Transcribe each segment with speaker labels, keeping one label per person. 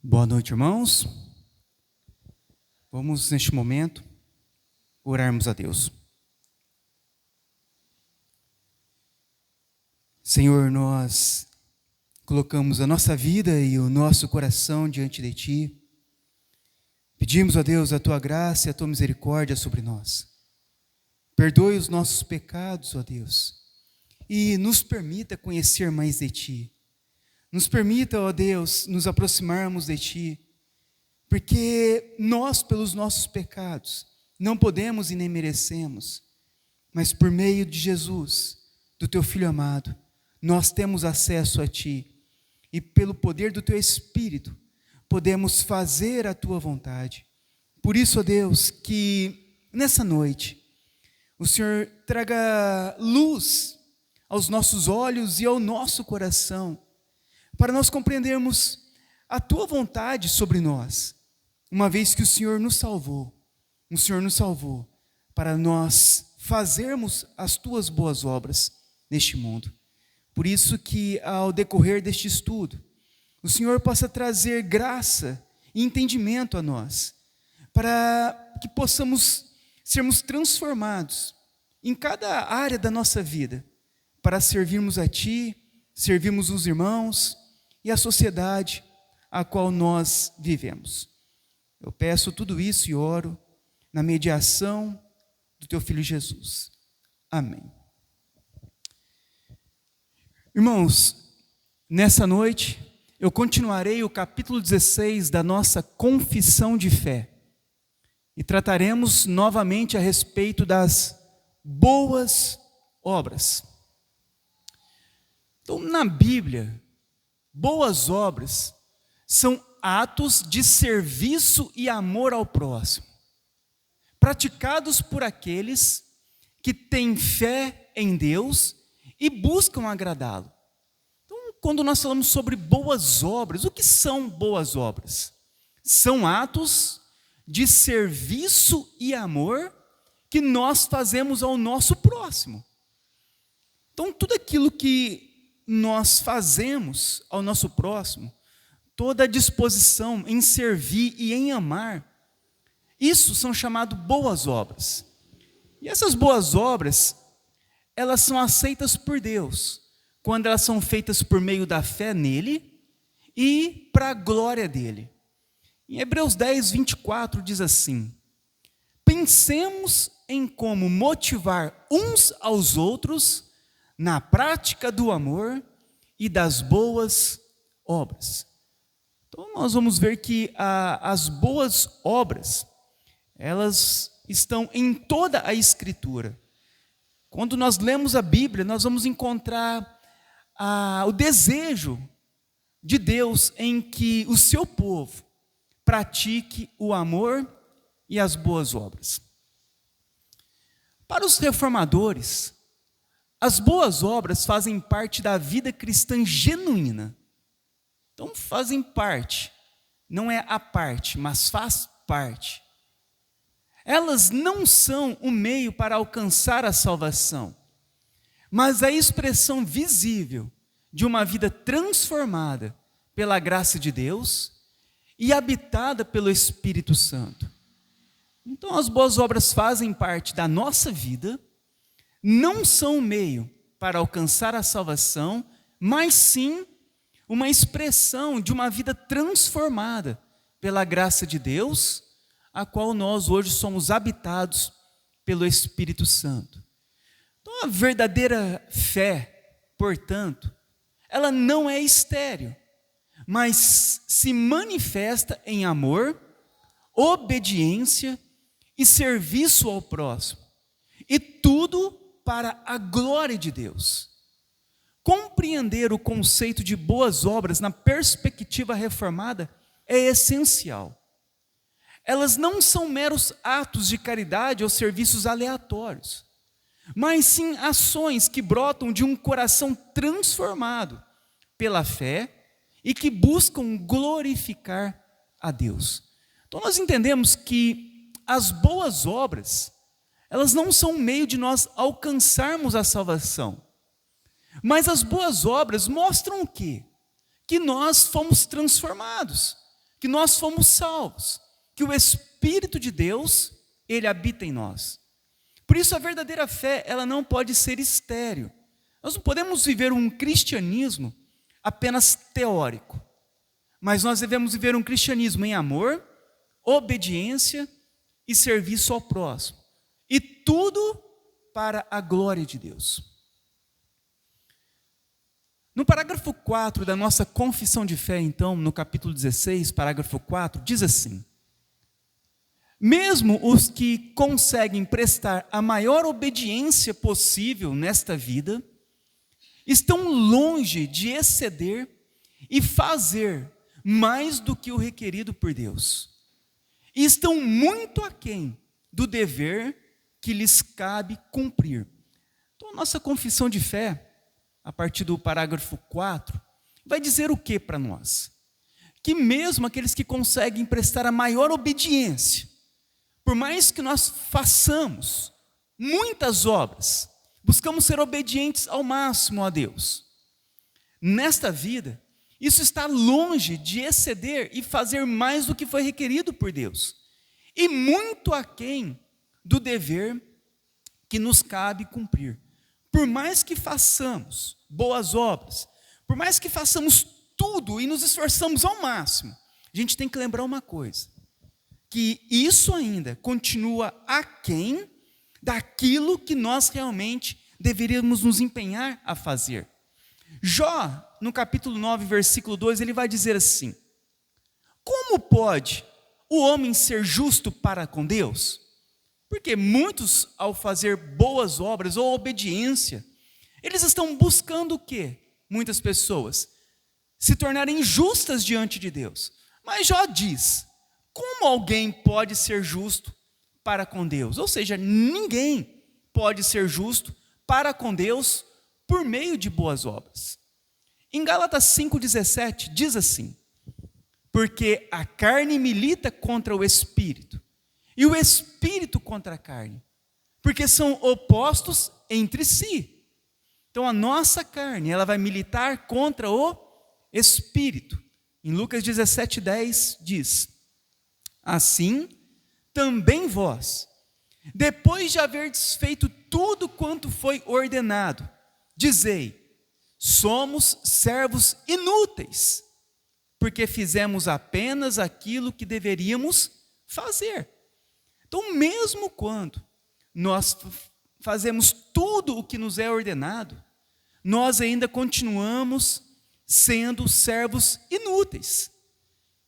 Speaker 1: Boa noite, irmãos. Vamos, neste momento, orarmos a Deus. Senhor, nós colocamos a nossa vida e o nosso coração diante de Ti. Pedimos a Deus a Tua graça e a Tua misericórdia sobre nós. Perdoe os nossos pecados, ó Deus, e nos permita conhecer mais de Ti. Nos permita, ó Deus, nos aproximarmos de Ti, porque nós, pelos nossos pecados, não podemos e nem merecemos, mas por meio de Jesus, do Teu Filho amado, nós temos acesso a Ti, e pelo poder do Teu Espírito, podemos fazer a Tua vontade. Por isso, ó Deus, que nessa noite, o Senhor traga luz aos nossos olhos e ao nosso coração, para nós compreendermos a Tua vontade sobre nós, uma vez que o Senhor nos salvou para nós fazermos as Tuas boas obras neste mundo. Por isso que ao decorrer deste estudo, o Senhor possa trazer graça e entendimento a nós, para que possamos sermos transformados em cada área da nossa vida, para servirmos a Ti, servirmos os irmãos e a sociedade a qual nós vivemos. Eu peço tudo isso e oro na mediação do Teu Filho Jesus. Amém. Irmãos, nessa noite eu continuarei o capítulo 16 da nossa confissão de fé e trataremos novamente a respeito das boas obras. Então, na Bíblia, boas obras são atos de serviço e amor ao próximo, praticados por aqueles que têm fé em Deus e buscam agradá-lo. Então, quando nós falamos sobre boas obras, o que são boas obras? São atos de serviço e amor que nós fazemos ao nosso próximo. Então, tudo aquilo que nós fazemos ao nosso próximo, toda a disposição em servir e em amar, isso são chamadas boas obras. E essas boas obras, elas são aceitas por Deus, quando elas são feitas por meio da fé nele e para a glória dele. Em Hebreus 10, 24 diz assim: pensemos em como motivar uns aos outros na prática do amor e das boas obras. Então nós vamos ver que as boas obras, elas estão em toda a Escritura. Quando nós lemos a Bíblia, nós vamos encontrar o desejo de Deus em que o seu povo pratique o amor e as boas obras. Para os reformadores, as boas obras fazem parte da vida cristã genuína. Então fazem parte, não é a parte, mas faz parte. Elas não são o meio para alcançar a salvação, mas a expressão visível de uma vida transformada pela graça de Deus e habitada pelo Espírito Santo. Então as boas obras fazem parte da nossa vida, não são o meio para alcançar a salvação, mas sim uma expressão de uma vida transformada pela graça de Deus, a qual nós hoje somos habitados pelo Espírito Santo. Então a verdadeira fé, portanto, ela não é estéril, mas se manifesta em amor, obediência e serviço ao próximo, e tudo para a glória de Deus. Compreender o conceito de boas obras na perspectiva reformada é essencial. Elas não são meros atos de caridade ou serviços aleatórios, mas sim ações que brotam de um coração transformado pela fé e que buscam glorificar a Deus. Então nós entendemos que as boas obras, elas não são um meio de nós alcançarmos a salvação. Mas as boas obras mostram o quê? Que nós fomos transformados, que nós fomos salvos, que o Espírito de Deus, ele habita em nós. Por isso a verdadeira fé, ela não pode ser estéril. Nós não podemos viver um cristianismo apenas teórico, mas nós devemos viver um cristianismo em amor, obediência e serviço ao próximo. E tudo para a glória de Deus. No parágrafo 4 da nossa confissão de fé, então, no capítulo 16, parágrafo 4, diz assim: mesmo os que conseguem prestar a maior obediência possível nesta vida, estão longe de exceder e fazer mais do que o requerido por Deus. E estão muito aquém do dever que lhes cabe cumprir. Então, a nossa confissão de fé, a partir do parágrafo 4, vai dizer o que para nós? Que mesmo aqueles que conseguem prestar a maior obediência, por mais que nós façamos muitas obras, buscamos ser obedientes ao máximo a Deus, nesta vida, isso está longe de exceder e fazer mais do que foi requerido por Deus, e muito aquém do dever que nos cabe cumprir. Por mais que façamos boas obras, por mais que façamos tudo e nos esforçamos ao máximo, a gente tem que lembrar uma coisa, que isso ainda continua aquém daquilo que nós realmente deveríamos nos empenhar a fazer. Jó, no capítulo 9, versículo 2, ele vai dizer assim: como pode o homem ser justo para com Deus? Porque muitos, ao fazer boas obras ou obediência, eles estão buscando o quê? Muitas pessoas se tornarem justas diante de Deus. Mas Jó diz: como alguém pode ser justo para com Deus? Ou seja, ninguém pode ser justo para com Deus por meio de boas obras. Em Gálatas 5,17 diz assim: porque a carne milita contra o Espírito, e o Espírito contra a carne, porque são opostos entre si. Então a nossa carne, ela vai militar contra o Espírito. Em Lucas 17,10 diz: assim, também vós, depois de haverdes feito tudo quanto foi ordenado, dizei: somos servos inúteis, porque fizemos apenas aquilo que deveríamos fazer. Então, mesmo quando nós fazemos tudo o que nos é ordenado, nós ainda continuamos sendo servos inúteis,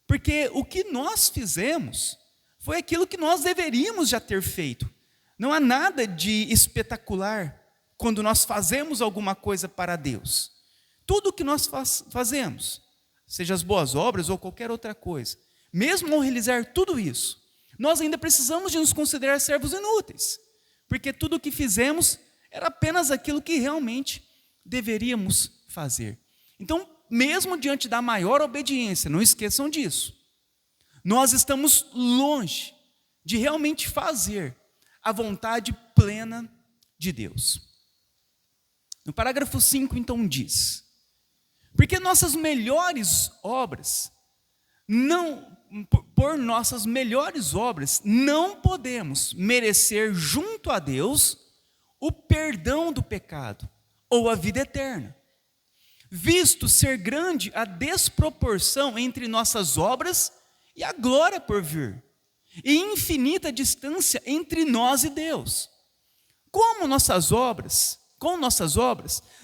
Speaker 1: porque o que nós fizemos foi aquilo que nós deveríamos já ter feito. Não há nada de espetacular quando nós fazemos alguma coisa para Deus. Tudo o que nós fazemos, seja as boas obras ou qualquer outra coisa, mesmo ao realizar tudo isso, nós ainda precisamos de nos considerar servos inúteis, porque tudo o que fizemos era apenas aquilo que realmente deveríamos fazer. Então, mesmo diante da maior obediência, não esqueçam disso, nós estamos longe de realmente fazer a vontade plena de Deus. No parágrafo 5, então, diz: porque nossas melhores obras, por nossas melhores obras, não podemos merecer junto a Deus o perdão do pecado ou a vida eterna, visto ser grande a desproporção entre nossas obras e a glória por vir, e infinita distância entre nós e Deus. Com nossas obras,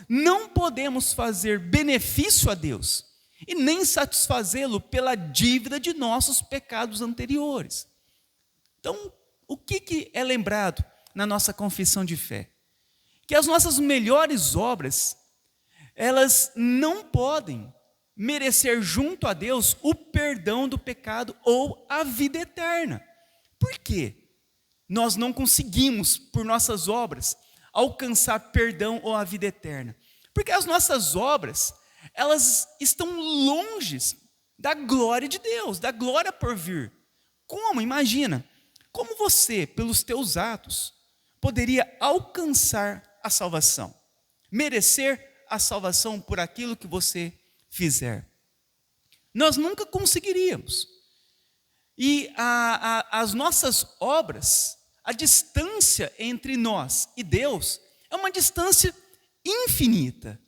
Speaker 1: não podemos fazer benefício a Deus, e nem satisfazê-lo pela dívida de nossos pecados anteriores. Então, o que é lembrado na nossa confissão de fé? Que as nossas melhores obras, elas não podem merecer junto a Deus o perdão do pecado ou a vida eterna. Por quê? Nós não conseguimos, por nossas obras, alcançar perdão ou a vida eterna. Porque as nossas obras, elas estão longe da glória de Deus, da glória por vir. Como? Imagina, como você, pelos teus atos, poderia alcançar a salvação, merecer a salvação por aquilo que você fizer? Nós nunca conseguiríamos, E as nossas obras, a distância entre nós e Deus é uma distância infinita.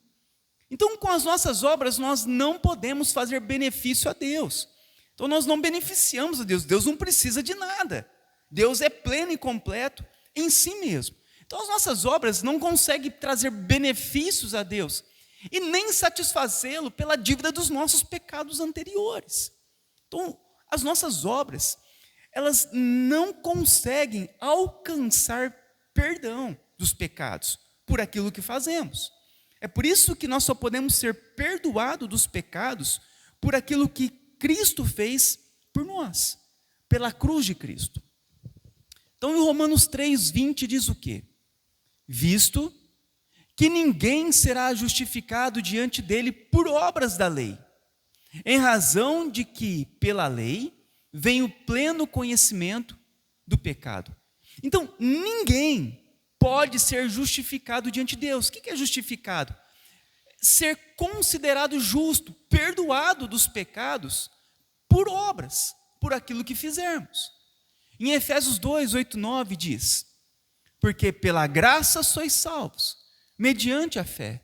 Speaker 1: Então, com as nossas obras, nós não podemos fazer benefício a Deus. Então, nós não beneficiamos a Deus. Deus não precisa de nada. Deus é pleno e completo em si mesmo. Então, as nossas obras não conseguem trazer benefícios a Deus e nem satisfazê-lo pela dívida dos nossos pecados anteriores. Então, as nossas obras, elas não conseguem alcançar perdão dos pecados por aquilo que fazemos. É por isso que nós só podemos ser perdoados dos pecados por aquilo que Cristo fez por nós, pela cruz de Cristo. Então, em Romanos 3:20 diz o quê? Visto que ninguém será justificado diante dele por obras da lei, em razão de que, pela lei, vem o pleno conhecimento do pecado. Então, ninguém pode ser justificado diante de Deus. O que é justificado? Ser considerado justo, perdoado dos pecados por obras, por aquilo que fizermos. Em Efésios 2:8-9 diz: porque pela graça sois salvos, mediante a fé.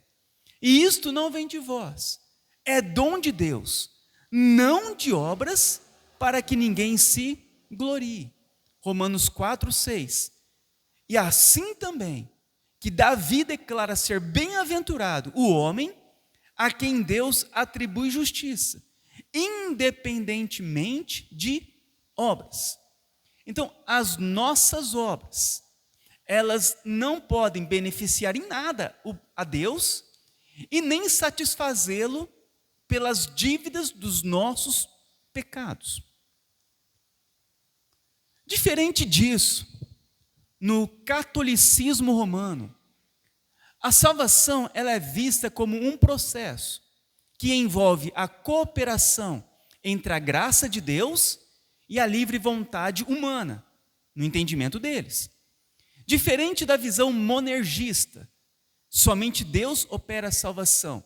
Speaker 1: E isto não vem de vós, é dom de Deus, não de obras, para que ninguém se glorie. Romanos 4:6. E assim também, que Davi declara ser bem-aventurado o homem a quem Deus atribui justiça, independentemente de obras. Então, as nossas obras, elas não podem beneficiar em nada a Deus e nem satisfazê-lo pelas dívidas dos nossos pecados. Diferente disso, no catolicismo romano, a salvação ela é vista como um processo que envolve a cooperação entre a graça de Deus e a livre vontade humana, no entendimento deles. Diferente da visão monergista, somente Deus opera a salvação.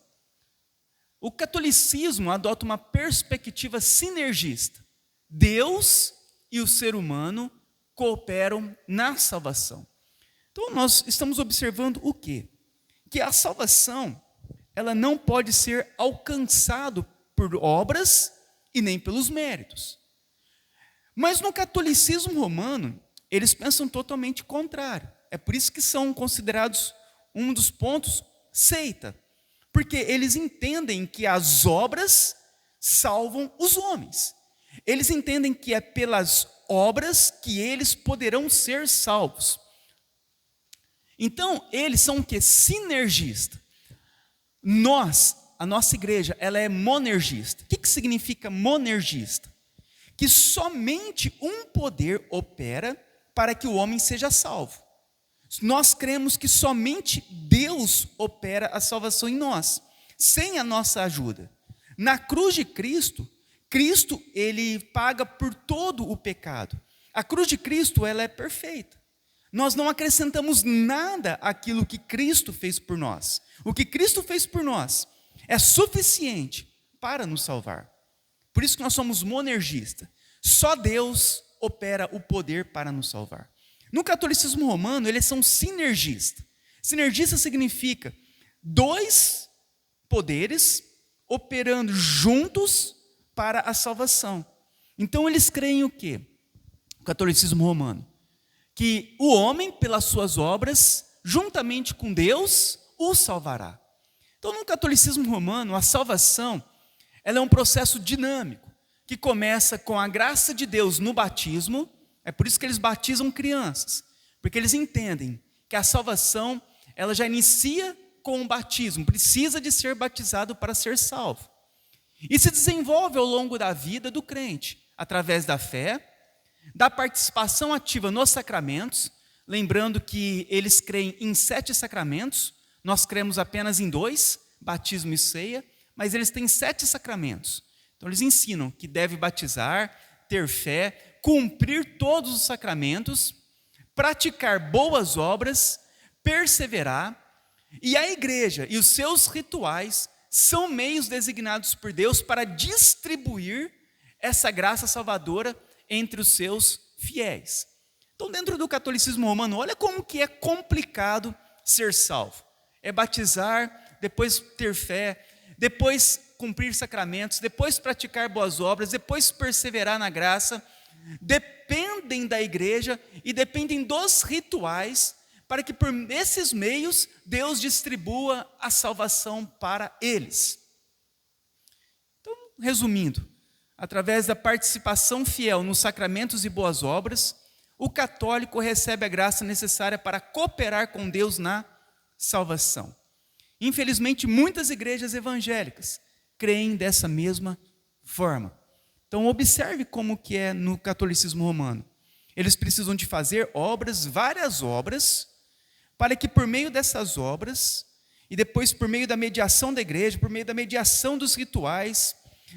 Speaker 1: O catolicismo adota uma perspectiva sinergista. Deus e o ser humano cooperam na salvação. Então, nós estamos observando o quê? Que a salvação, ela não pode ser alcançada por obras e nem pelos méritos. Mas no catolicismo romano, eles pensam totalmente contrário. É por isso que são considerados um dos pontos seita. Porque eles entendem que as obras salvam os homens. Eles entendem que é pelas obras que eles poderão ser salvos. Então, eles são o quê? Sinergista. A nossa igreja, ela é monergista. O que significa monergista? Que somente um poder opera para que o homem seja salvo. Nós cremos que somente Deus opera a salvação em nós, sem a nossa ajuda. Na cruz de Cristo, ele paga por todo o pecado. A cruz de Cristo, ela é perfeita. Nós não acrescentamos nada àquilo que Cristo fez por nós. O que Cristo fez por nós é suficiente para nos salvar. Por isso que nós somos monergistas. Só Deus opera o poder para nos salvar. No catolicismo romano, eles são sinergistas. Sinergista significa dois poderes operando juntos para a salvação. Então, eles creem o quê? O catolicismo romano. Que o homem, pelas suas obras, juntamente com Deus, o salvará. Então, no catolicismo romano, a salvação, ela é um processo dinâmico, que começa com a graça de Deus no batismo. É por isso que eles batizam crianças, porque eles entendem que a salvação, ela já inicia com o batismo, precisa de ser batizado para ser salvo. E se desenvolve ao longo da vida do crente, através da fé, da participação ativa nos sacramentos, lembrando que eles creem em 7 sacramentos, nós cremos apenas em 2, batismo e ceia, mas eles têm 7 sacramentos. Então eles ensinam que deve batizar, ter fé, cumprir todos os sacramentos, praticar boas obras, perseverar, e a igreja e os seus rituais são meios designados por Deus para distribuir essa graça salvadora entre os seus fiéis. Então, dentro do catolicismo romano, olha como que é complicado ser salvo. É batizar, depois ter fé, depois cumprir sacramentos, depois praticar boas obras, depois perseverar na graça. Dependem da igreja e dependem dos rituais para que por esses meios Deus distribua a salvação para eles. Então, resumindo, através da participação fiel nos sacramentos e boas obras, o católico recebe a graça necessária para cooperar com Deus na salvação. Infelizmente, muitas igrejas evangélicas creem dessa mesma forma. Então, observe como que é no catolicismo romano. Eles precisam de fazer obras, várias obras, para que por meio dessas obras, e depois por meio da mediação da igreja, por meio da mediação dos rituais,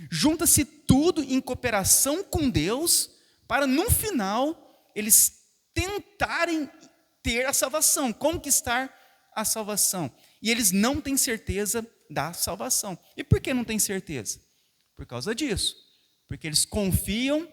Speaker 1: junta-se tudo em cooperação com Deus, para no final eles tentarem ter a salvação, conquistar a salvação. E eles não têm certeza da salvação. E por que não têm certeza? Por causa disso. Porque eles confiam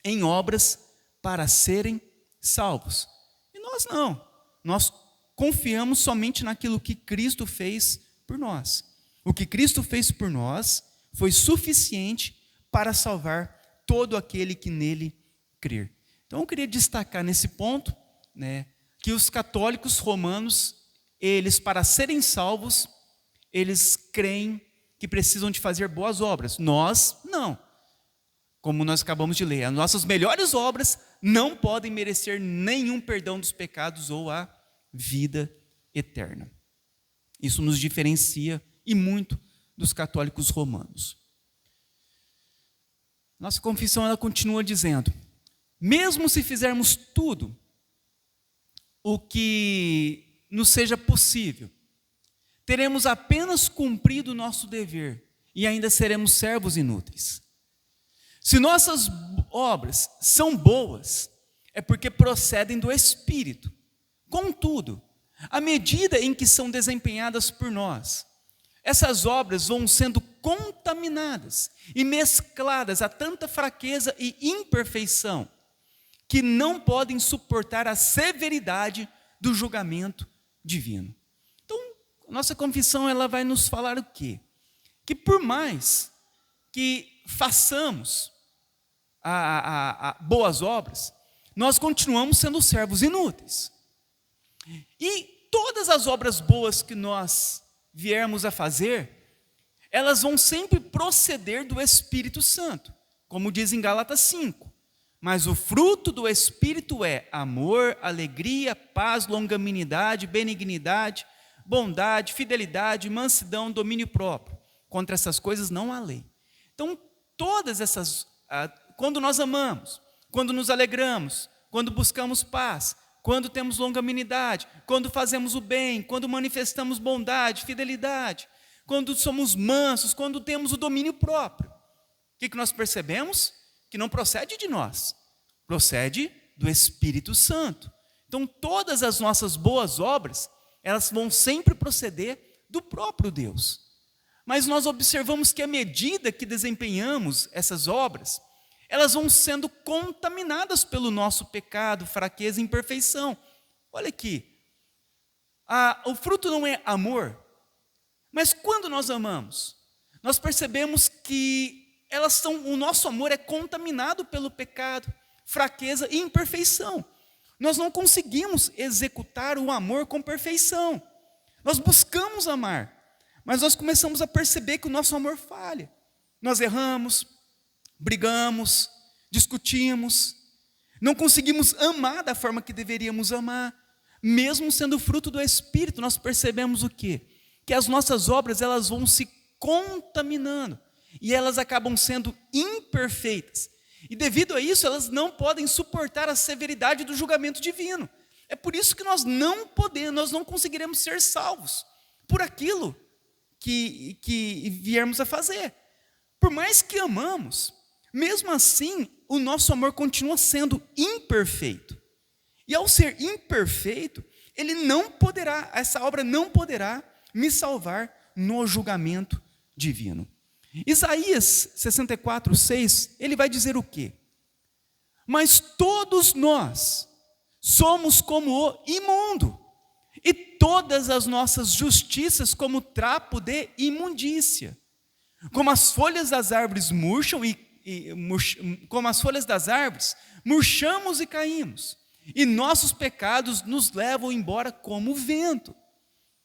Speaker 1: em obras para serem salvos. E nós não. Nós confiamos somente naquilo que Cristo fez por nós. O que Cristo fez por nós foi suficiente para salvar todo aquele que nele crer. Então eu queria destacar nesse ponto, que os católicos romanos, eles para serem salvos, eles creem que precisam de fazer boas obras. Nós não. Como nós acabamos de ler, as nossas melhores obras não podem merecer nenhum perdão dos pecados ou a vida eterna. Isso nos diferencia e muito dos católicos romanos. Nossa confissão ela continua dizendo: mesmo se fizermos tudo o que nos seja possível, teremos apenas cumprido o nosso dever e ainda seremos servos inúteis. Se nossas obras são boas, é porque procedem do Espírito. Contudo, à medida em que são desempenhadas por nós, essas obras vão sendo contaminadas e mescladas a tanta fraqueza e imperfeição que não podem suportar a severidade do julgamento divino. Então, nossa confissão ela vai nos falar o quê? Que por mais que façamos boas obras, nós continuamos sendo servos inúteis. E todas as obras boas que nós viermos a fazer, elas vão sempre proceder do Espírito Santo, como diz em Gálatas 5. Mas o fruto do Espírito é amor, alegria, paz, longanimidade, benignidade, bondade, fidelidade, mansidão, domínio próprio. Contra essas coisas não há lei. Então, todas essas, quando nós amamos, quando nos alegramos, quando buscamos paz, quando temos longanimidade, quando fazemos o bem, quando manifestamos bondade, fidelidade, quando somos mansos, quando temos o domínio próprio. O que nós percebemos? Que não procede de nós, procede do Espírito Santo. Então, todas as nossas boas obras, elas vão sempre proceder do próprio Deus. Mas nós observamos que à medida que desempenhamos essas obras, elas vão sendo contaminadas pelo nosso pecado, fraqueza e imperfeição. Olha aqui, o fruto não é amor, mas quando nós amamos, nós percebemos que o nosso amor é contaminado pelo pecado, fraqueza e imperfeição. Nós não conseguimos executar o amor com perfeição. Nós buscamos amar, mas nós começamos a perceber que o nosso amor falha. Nós erramos, brigamos, discutimos, não conseguimos amar da forma que deveríamos amar. Mesmo sendo fruto do Espírito, nós percebemos o quê? Que as nossas obras elas vão se contaminando e elas acabam sendo imperfeitas. E devido a isso, elas não podem suportar a severidade do julgamento divino. É por isso que nós não conseguiremos ser salvos por aquilo que viermos a fazer. Por mais que amamos, mesmo assim, o nosso amor continua sendo imperfeito. E ao ser imperfeito, essa obra não poderá me salvar no julgamento divino. Isaías 64:6, ele vai dizer o quê? Mas todos nós somos como o imundo, e todas as nossas justiças como trapo de imundícia. Como as folhas das árvores murcham como as folhas das árvores, murchamos e caímos, e nossos pecados nos levam embora como o vento.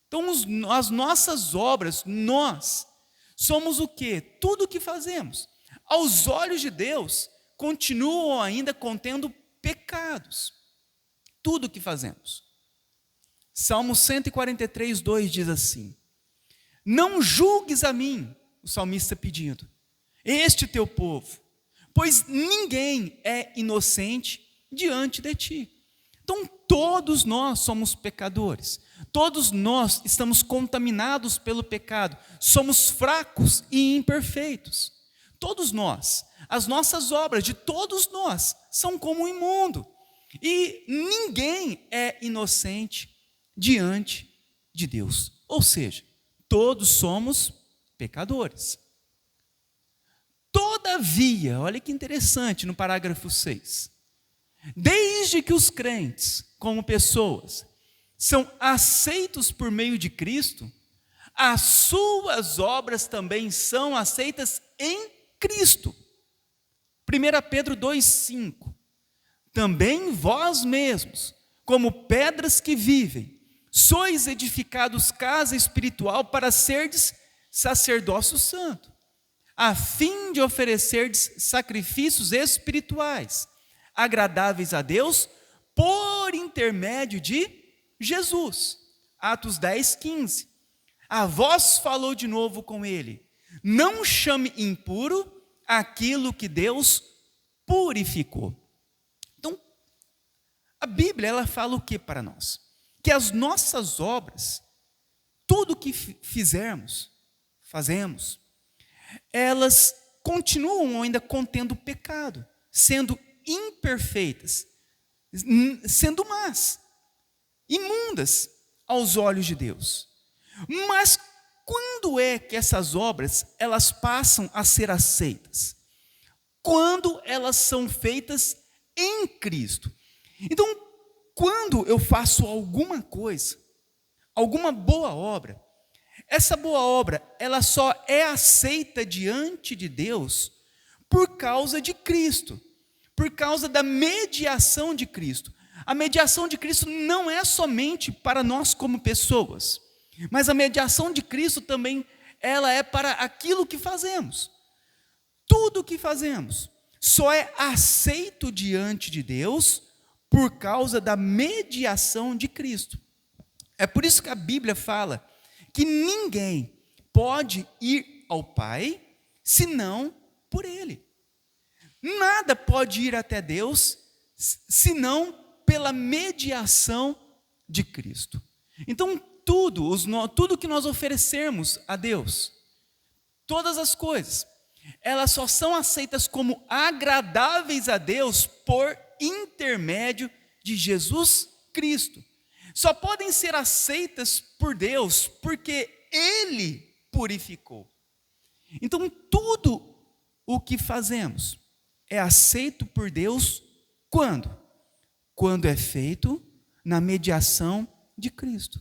Speaker 1: Então, as nossas obras, nós somos o quê? Tudo o que fazemos, aos olhos de Deus, continuam ainda contendo pecados. Tudo o que fazemos. Salmo 143, 2 diz assim: não julgues a mim, o salmista pedindo, este teu povo, pois ninguém é inocente diante de ti. Então, todos nós somos pecadores, todos nós estamos contaminados pelo pecado, somos fracos e imperfeitos. Todos nós, as nossas obras de todos nós são como o imundo, e ninguém é inocente diante de Deus. Ou seja, todos somos pecadores. Todavia, olha que interessante no parágrafo 6, desde que os crentes, como pessoas, são aceitos por meio de Cristo, as suas obras também são aceitas em Cristo. 1 Pedro 2,5, também vós mesmos, como pedras que vivem, sois edificados casa espiritual para serdes sacerdócio santo, a fim de oferecerdes sacrifícios espirituais, agradáveis a Deus, por intermédio de Jesus. Atos 10, 15. A vós falou de novo com ele, não chame impuro aquilo que Deus purificou. Então, a Bíblia, ela fala o que para nós? Que as nossas obras, tudo que fazemos, elas continuam ainda contendo pecado, sendo imperfeitas, sendo más, imundas aos olhos de Deus. Mas quando é que essas obras, elas passam a ser aceitas? Quando elas são feitas em Cristo. Então, quando eu faço alguma coisa, alguma boa obra, essa boa obra, ela só é aceita diante de Deus por causa de Cristo, por causa da mediação de Cristo. A mediação de Cristo não é somente para nós como pessoas, mas a mediação de Cristo também, ela é para aquilo que fazemos. Tudo o que fazemos só é aceito diante de Deus por causa da mediação de Cristo. É por isso que a Bíblia fala que ninguém pode ir ao Pai senão por Ele. Nada pode ir até Deus senão pela mediação de Cristo. Então, tudo que nós oferecermos a Deus, todas as coisas, elas só são aceitas como agradáveis a Deus por intermédio de Jesus Cristo. Só podem ser aceitas por Deus porque Ele purificou. Então, tudo o que fazemos é aceito por Deus quando? Quando é feito na mediação de Cristo.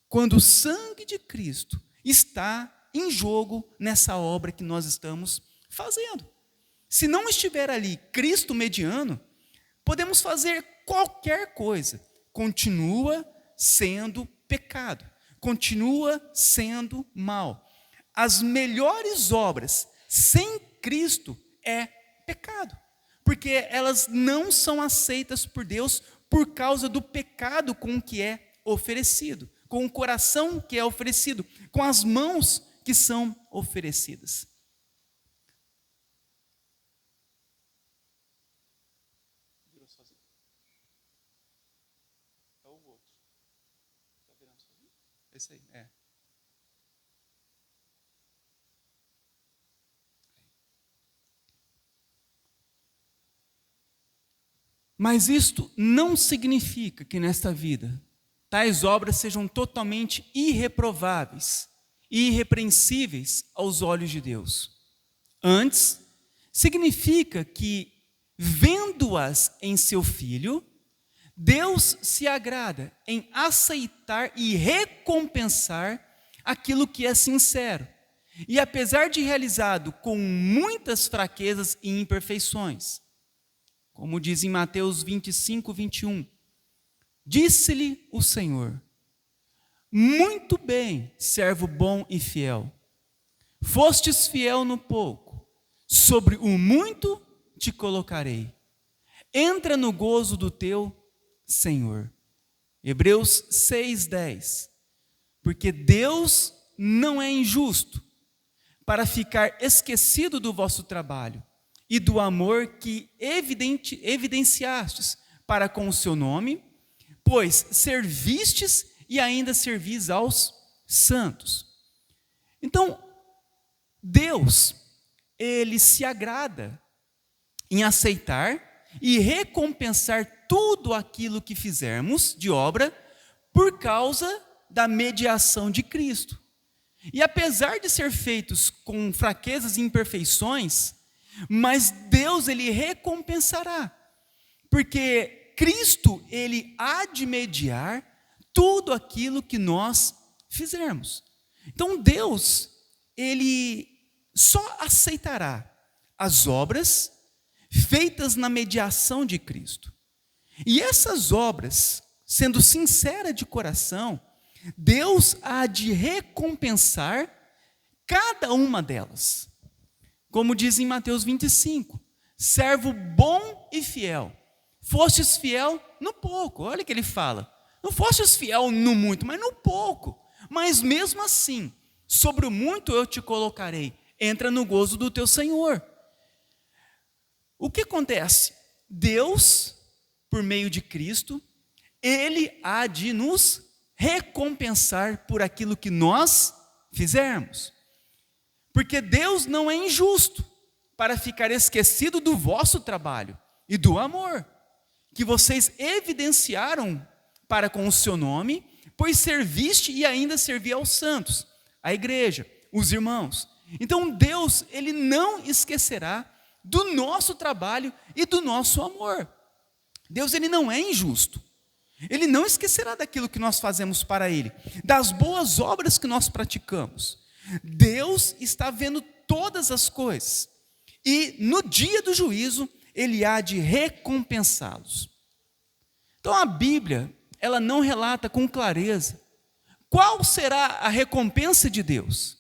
Speaker 1: Quando o sangue de Cristo está em jogo nessa obra que nós estamos fazendo. Se não estiver ali Cristo mediano, podemos fazer qualquer coisa, continua sendo pecado, continua sendo mal. As melhores obras sem Cristo é pecado, porque elas não são aceitas por Deus por causa do pecado com que é oferecido, com o coração que é oferecido, com as mãos que são oferecidas. Esse aí, é. Mas isto não significa que nesta vida tais obras sejam totalmente irreprováveis e irrepreensíveis aos olhos de Deus. Antes, significa que vendo-as em seu Filho, Deus se agrada em aceitar e recompensar aquilo que é sincero, e apesar de realizado com muitas fraquezas e imperfeições. Como diz em Mateus 25, 21, disse-lhe o Senhor: muito bem, servo bom e fiel. Fostes fiel no pouco, sobre o muito te colocarei. Entra no gozo do teu Senhor. Hebreus 6:10. Porque Deus não é injusto para ficar esquecido do vosso trabalho e do amor que evidenciastes para com o seu nome, pois servistes e ainda servis aos santos. Então, Deus, Ele se agrada em aceitar e recompensar tudo aquilo que fizermos de obra por causa da mediação de Cristo. E apesar de ser feitos com fraquezas e imperfeições, mas Deus, Ele recompensará, porque Cristo, Ele há de mediar tudo aquilo que nós fizermos. Então Deus, Ele só aceitará as obras feitas na mediação de Cristo. E essas obras, sendo sincera de coração, Deus há de recompensar cada uma delas. Como diz em Mateus 25, servo bom e fiel, fostes fiel no pouco. Olha o que ele fala, não fostes fiel no muito, mas no pouco. Mas mesmo assim, sobre o muito eu te colocarei, entra no gozo do teu Senhor. O que acontece? Deus, por meio de Cristo, Ele há de nos recompensar por aquilo que nós fizermos. Porque Deus não é injusto para ficar esquecido do vosso trabalho e do amor que vocês evidenciaram para com o seu nome, pois serviste e ainda servi aos santos, a igreja, os irmãos. Então Deus, Ele não esquecerá do nosso trabalho e do nosso amor. Deus, Ele não é injusto. Ele não esquecerá daquilo que nós fazemos para Ele, das boas obras que nós praticamos. Deus está vendo todas as coisas, e no dia do juízo, Ele há de recompensá-los. Então a Bíblia, ela não relata com clareza qual será a recompensa de Deus.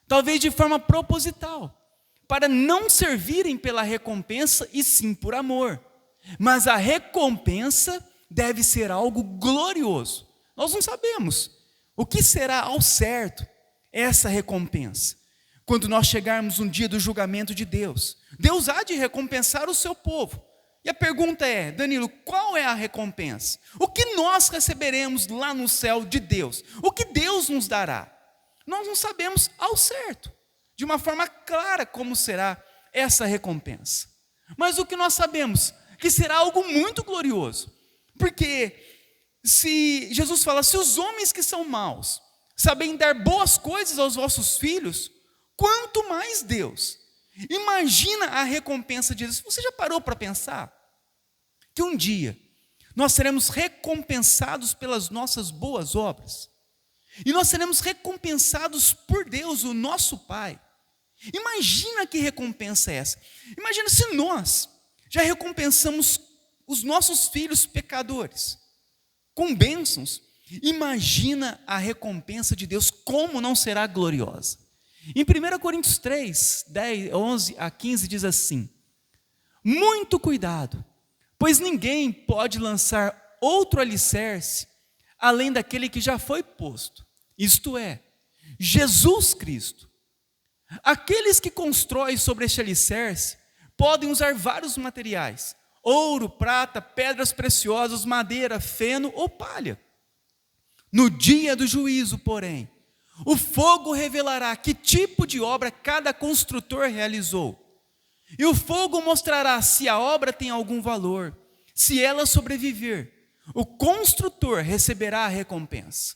Speaker 1: Talvez de forma proposital, para não servirem pela recompensa e sim por amor. Mas a recompensa deve ser algo glorioso. Nós não sabemos o que será ao certo essa recompensa. Quando nós chegarmos um dia do julgamento de Deus, Deus há de recompensar o seu povo. E a pergunta é, Danilo, qual é a recompensa? O que nós receberemos lá no céu de Deus? O que Deus nos dará? Nós não sabemos ao certo, de uma forma clara, como será essa recompensa. Mas o que nós sabemos? Que será algo muito glorioso. Porque se Jesus fala, se os homens que são maus sabem dar boas coisas aos vossos filhos, quanto mais Deus. Imagina a recompensa de Deus. Você já parou para pensar que um dia nós seremos recompensados pelas nossas boas obras? E nós seremos recompensados por Deus, o nosso Pai. Imagina que recompensa é essa. Imagina se nós já recompensamos os nossos filhos pecadores com bênçãos. Imagina a recompensa de Deus, como não será gloriosa. Em 1 Coríntios 3, 11 a 15 diz assim: muito cuidado, pois ninguém pode lançar outro alicerce além daquele que já foi posto, isto é, Jesus Cristo. Aqueles que constroem sobre este alicerce podem usar vários materiais: ouro, prata, pedras preciosas, madeira, feno ou palha. No dia do juízo, porém, o fogo revelará que tipo de obra cada construtor realizou. E o fogo mostrará se a obra tem algum valor. Se ela sobreviver, o construtor receberá a recompensa.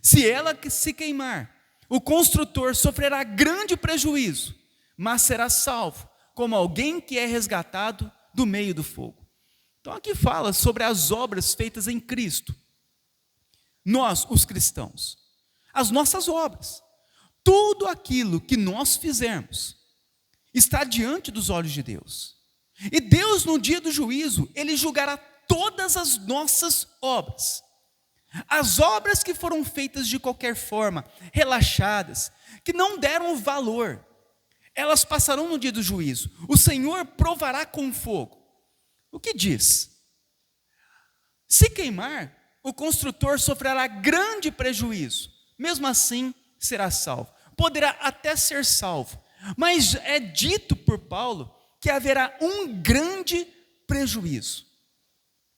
Speaker 1: Se ela se queimar, o construtor sofrerá grande prejuízo, mas será salvo, como alguém que é resgatado do meio do fogo. Então aqui fala sobre as obras feitas em Cristo. Nós, os cristãos, as nossas obras, tudo aquilo que nós fizermos, está diante dos olhos de Deus. E Deus, no dia do juízo, Ele julgará todas as nossas obras. As obras que foram feitas de qualquer forma, relaxadas, que não deram valor, elas passarão no dia do juízo. O Senhor provará com fogo. O que diz? Se queimar, o construtor sofrerá grande prejuízo. Mesmo assim, será salvo. Poderá até ser salvo. Mas é dito por Paulo que haverá um grande prejuízo.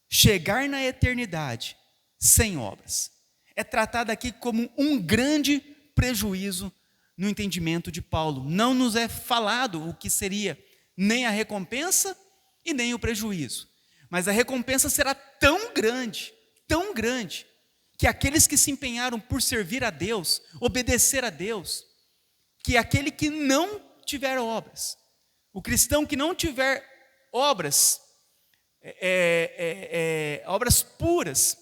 Speaker 1: Chegar na eternidade sem obras. É tratado aqui como um grande prejuízo no entendimento de Paulo. Não nos é falado o que seria nem a recompensa e nem o prejuízo. Mas a recompensa será tão grande, que aqueles que se empenharam por servir a Deus, obedecer a Deus, que aquele que não tiver obras, o cristão que não tiver obras, obras puras,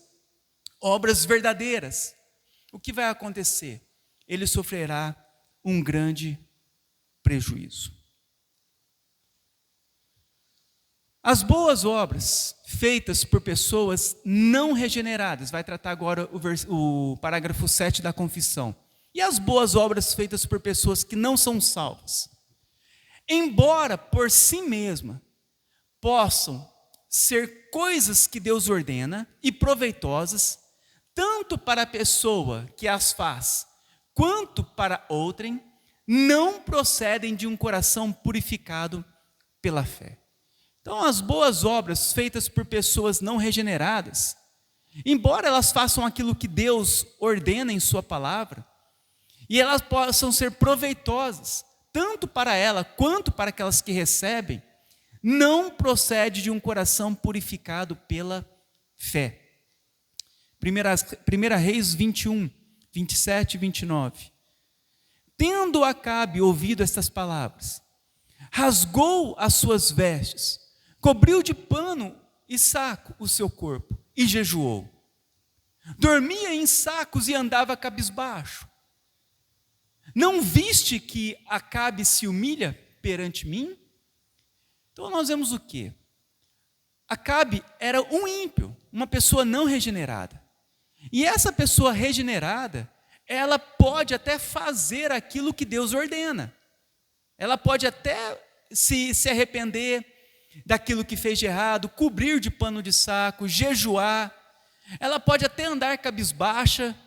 Speaker 1: obras verdadeiras, o que vai acontecer? Ele sofrerá um grande prejuízo. As boas obras feitas por pessoas não regeneradas, vai tratar agora o parágrafo 7 da confissão. E as boas obras feitas por pessoas que não são salvas, embora por si mesma possam ser coisas que Deus ordena e proveitosas, tanto para a pessoa que as faz, quanto para outrem, não procedem de um coração purificado pela fé. Então, as boas obras feitas por pessoas não regeneradas, embora elas façam aquilo que Deus ordena em sua palavra, e elas possam ser proveitosas, tanto para ela quanto para aquelas que recebem, não procede de um coração purificado pela fé. 1 Reis 21, 27 e 29. Tendo Acabe ouvido estas palavras, rasgou as suas vestes, cobriu de pano e saco o seu corpo e jejuou. Dormia em sacos e andava cabisbaixo. Não viste que Acabe se humilha perante mim? Então nós vemos o quê? Acabe era um ímpio, uma pessoa não regenerada. E essa pessoa regenerada, ela pode até fazer aquilo que Deus ordena. Ela pode até se arrepender daquilo que fez de errado, cobrir de pano de saco, jejuar. Ela pode até andar cabisbaixa,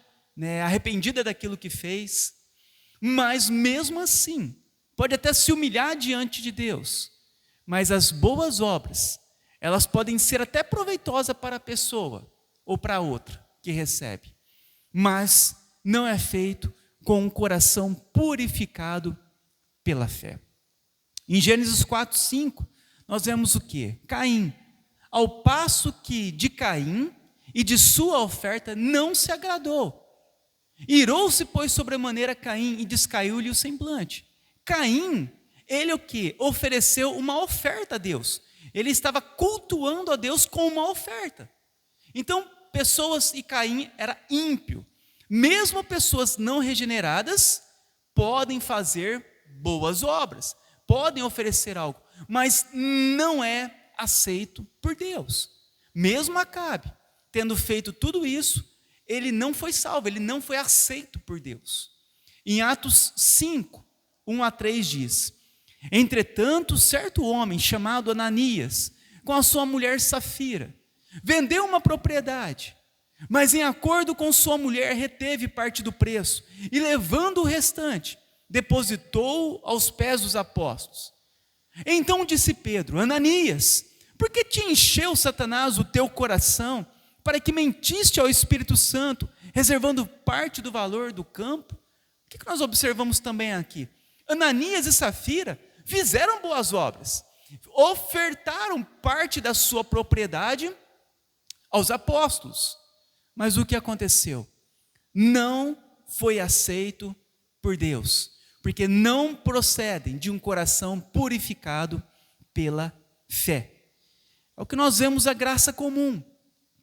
Speaker 1: arrependida daquilo que fez. Mas mesmo assim, pode até se humilhar diante de Deus. Mas as boas obras, elas podem ser até proveitosas para a pessoa ou para outra que recebe. Mas não é feito com um coração purificado pela fé. Em Gênesis 4, 5, nós vemos o quê? Caim. Ao passo que de Caim e de sua oferta não se agradou. Irou-se, pois, sobremaneira Caim e descaiu-lhe o semblante. Caim, ele o quê? Ofereceu uma oferta a Deus. Ele estava cultuando a Deus com uma oferta. Então, pessoas, e Caim era ímpio. Mesmo pessoas não regeneradas podem fazer boas obras, podem oferecer algo, mas não é aceito por Deus. Mesmo Acabe, tendo feito tudo isso, ele não foi salvo, ele não foi aceito por Deus. Em Atos 5, 1 a 3 diz: entretanto, certo homem chamado Ananias, com a sua mulher Safira, vendeu uma propriedade, mas em acordo com sua mulher reteve parte do preço, e levando o restante, depositou aos pés dos apóstolos. Então disse Pedro: Ananias, por que te encheu Satanás o teu coração, para que mentiste ao Espírito Santo, reservando parte do valor do campo? O que nós observamos também aqui? Ananias e Safira fizeram boas obras, ofertaram parte da sua propriedade aos apóstolos, mas o que aconteceu? Não foi aceito por Deus. porque não procedem de um coração purificado pela fé. É o que nós vemos a graça comum.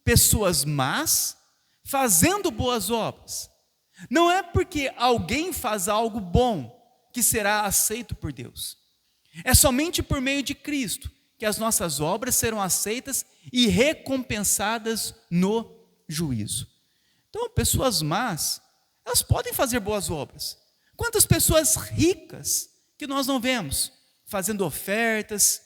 Speaker 1: Pessoas más fazendo boas obras. Não é porque alguém faz algo bom que será aceito por Deus. É somente por meio de Cristo que as nossas obras serão aceitas e recompensadas no juízo. Então, pessoas más, elas podem fazer boas obras. Quantas pessoas ricas que nós não vemos fazendo ofertas,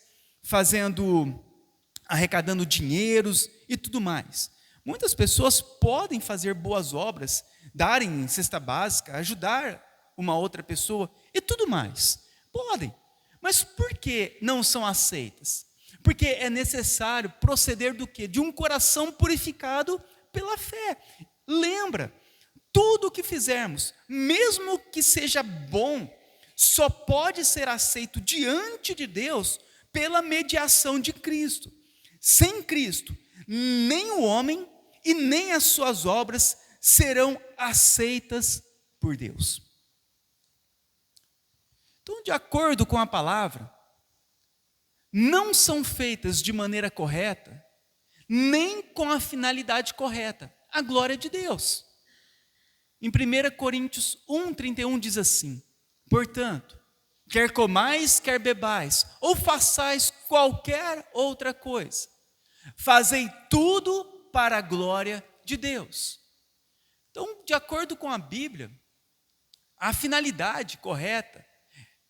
Speaker 1: arrecadando dinheiros e tudo mais. Muitas pessoas podem fazer boas obras, darem cesta básica, ajudar uma outra pessoa e tudo mais. Podem. Mas por que não são aceitas? Porque é necessário proceder do quê? De um coração purificado pela fé. Lembra, tudo o que fizermos, mesmo que seja bom, só pode ser aceito diante de Deus pela mediação de Cristo. Sem Cristo, nem o homem e nem as suas obras serão aceitas por Deus. Então, de acordo com a palavra, não são feitas de maneira correta, nem com a finalidade correta, a glória de Deus. Em 1 Coríntios 1:31 diz assim: portanto, quer comais, quer bebais, ou façais qualquer outra coisa, fazei tudo para a glória de Deus. Então, de acordo com a Bíblia, a finalidade correta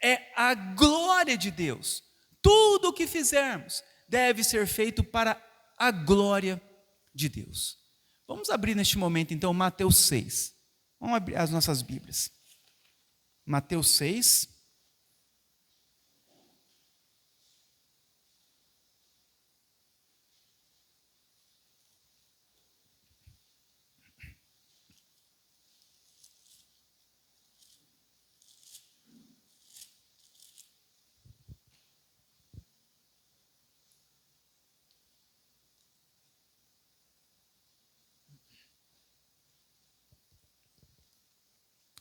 Speaker 1: é a glória de Deus. Tudo o que fizermos deve ser feito para a glória de Deus. Vamos abrir neste momento, então, Mateus 6. Vamos abrir as nossas Bíblias. Mateus 6.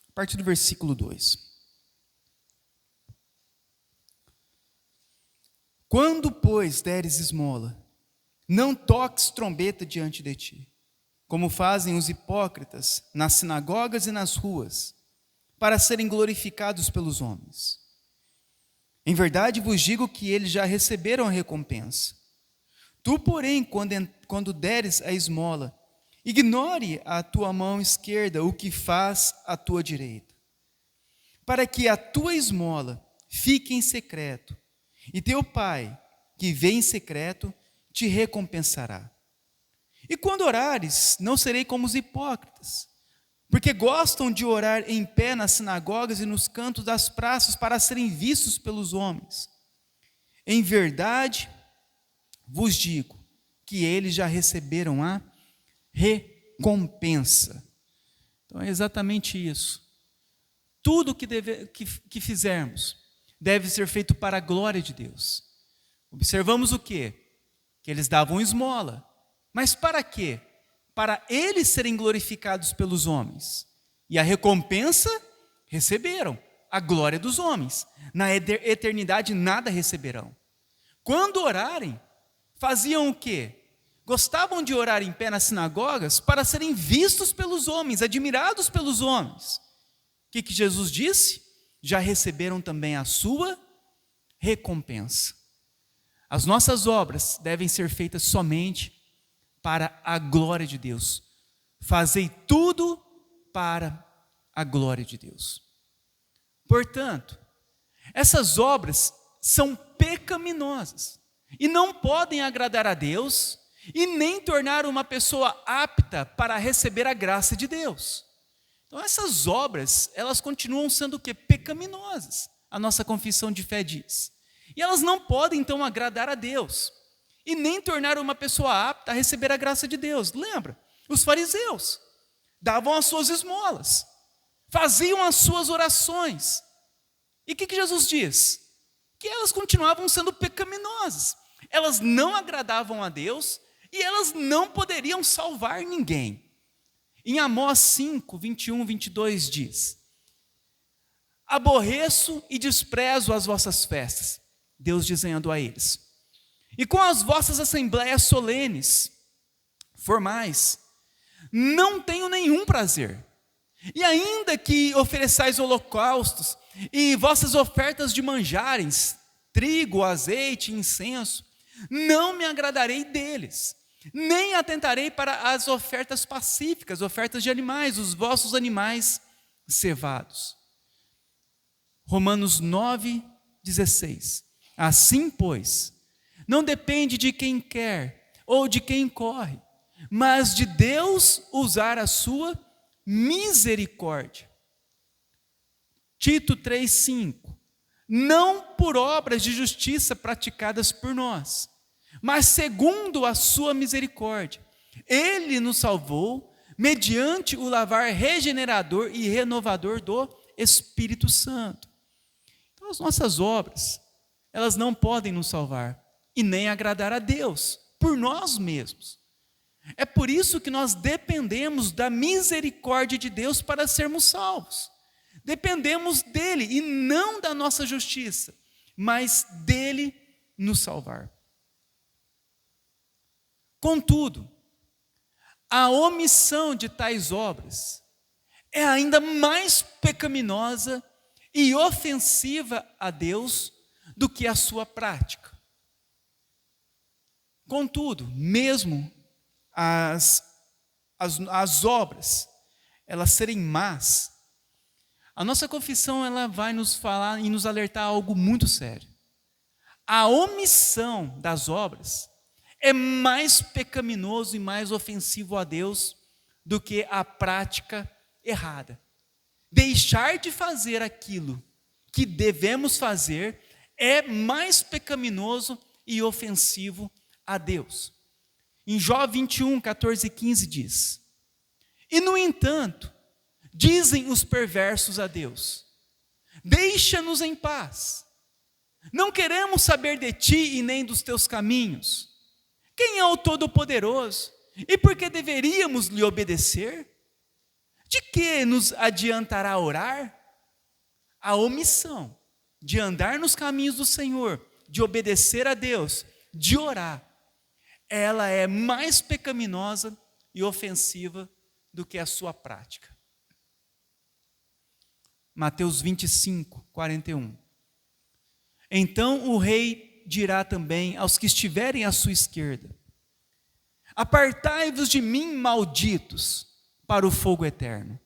Speaker 1: A partir do versículo 2. Quando, pois, deres esmola, não toques trombeta diante de ti, como fazem os hipócritas nas sinagogas e nas ruas, para serem glorificados pelos homens. Em verdade vos digo que eles já receberam a recompensa. Tu, porém, quando deres a esmola, ignore a tua mão esquerda o que faz a tua direita, para que a tua esmola fique em secreto, e teu Pai, que vê em secreto, te recompensará. E quando orares, não serei como os hipócritas, porque gostam de orar em pé nas sinagogas e nos cantos das praças para serem vistos pelos homens. Em verdade, vos digo que eles já receberam a recompensa. Então é exatamente isso. Tudo que fizermos deve ser feito para a glória de Deus. Observamos o quê? Que eles davam esmola. Mas para quê? Para eles serem glorificados pelos homens. E a recompensa receberam, a glória dos homens. Na eternidade nada receberão. Quando orarem, faziam o quê? Gostavam de orar em pé nas sinagogas para serem vistos pelos homens, admirados pelos homens. O que Jesus disse? Já receberam também a sua recompensa. As nossas obras devem ser feitas somente para a glória de Deus. Fazei tudo para a glória de Deus. Portanto, essas obras são pecaminosas e não podem agradar a Deus e nem tornar uma pessoa apta para receber a graça de Deus. Então essas obras, elas continuam sendo o quê? Pecaminosas, a nossa confissão de fé diz. E elas não podem então agradar a Deus e nem tornar uma pessoa apta a receber a graça de Deus. Lembra? Os fariseus davam as suas esmolas, faziam as suas orações. E o que Jesus diz? Que elas continuavam sendo pecaminosas. Elas não agradavam a Deus e elas não poderiam salvar ninguém. Em Amós 5, 21, 22 diz: aborreço e desprezo as vossas festas, Deus dizendo a eles. E com as vossas assembleias solenes, formais, não tenho nenhum prazer. E ainda que ofereçais holocaustos e vossas ofertas de manjares, trigo, azeite, incenso, não me agradarei deles, nem atentarei para as ofertas pacíficas, ofertas de animais, os vossos animais cevados. Romanos 9:16. Assim, pois, não depende de quem quer ou de quem corre, mas de Deus usar a sua misericórdia. Tito 3:5. Não por obras de justiça praticadas por nós, mas segundo a sua misericórdia. Ele nos salvou mediante o lavar regenerador e renovador do Espírito Santo. Então, as nossas obras, elas não podem nos salvar e nem agradar a Deus por nós mesmos. É por isso que nós dependemos da misericórdia de Deus para sermos salvos. Dependemos dele e não da nossa justiça, mas dele nos salvar. Contudo, a omissão de tais obras é ainda mais pecaminosa e ofensiva a Deus do que a sua prática. Contudo, mesmo as obras, elas serem más, a nossa confissão ela vai nos falar e nos alertar algo muito sério. A omissão das obras é mais pecaminoso e mais ofensivo a Deus do que a prática errada. Deixar de fazer aquilo que devemos fazer é mais pecaminoso e ofensivo a Deus. Em Jó 21, 14 e 15 diz: E no entanto, dizem os perversos a Deus, deixa-nos em paz, não queremos saber de ti e nem dos teus caminhos. Quem é o Todo-Poderoso? E por que deveríamos lhe obedecer? De que nos adiantará orar? A omissão de andar nos caminhos do Senhor, de obedecer a Deus, de orar, ela é mais pecaminosa e ofensiva do que a sua prática. Mateus 25, 41. Então o rei dirá também aos que estiverem à sua esquerda: Apartai-vos de mim, malditos, para o fogo eterno,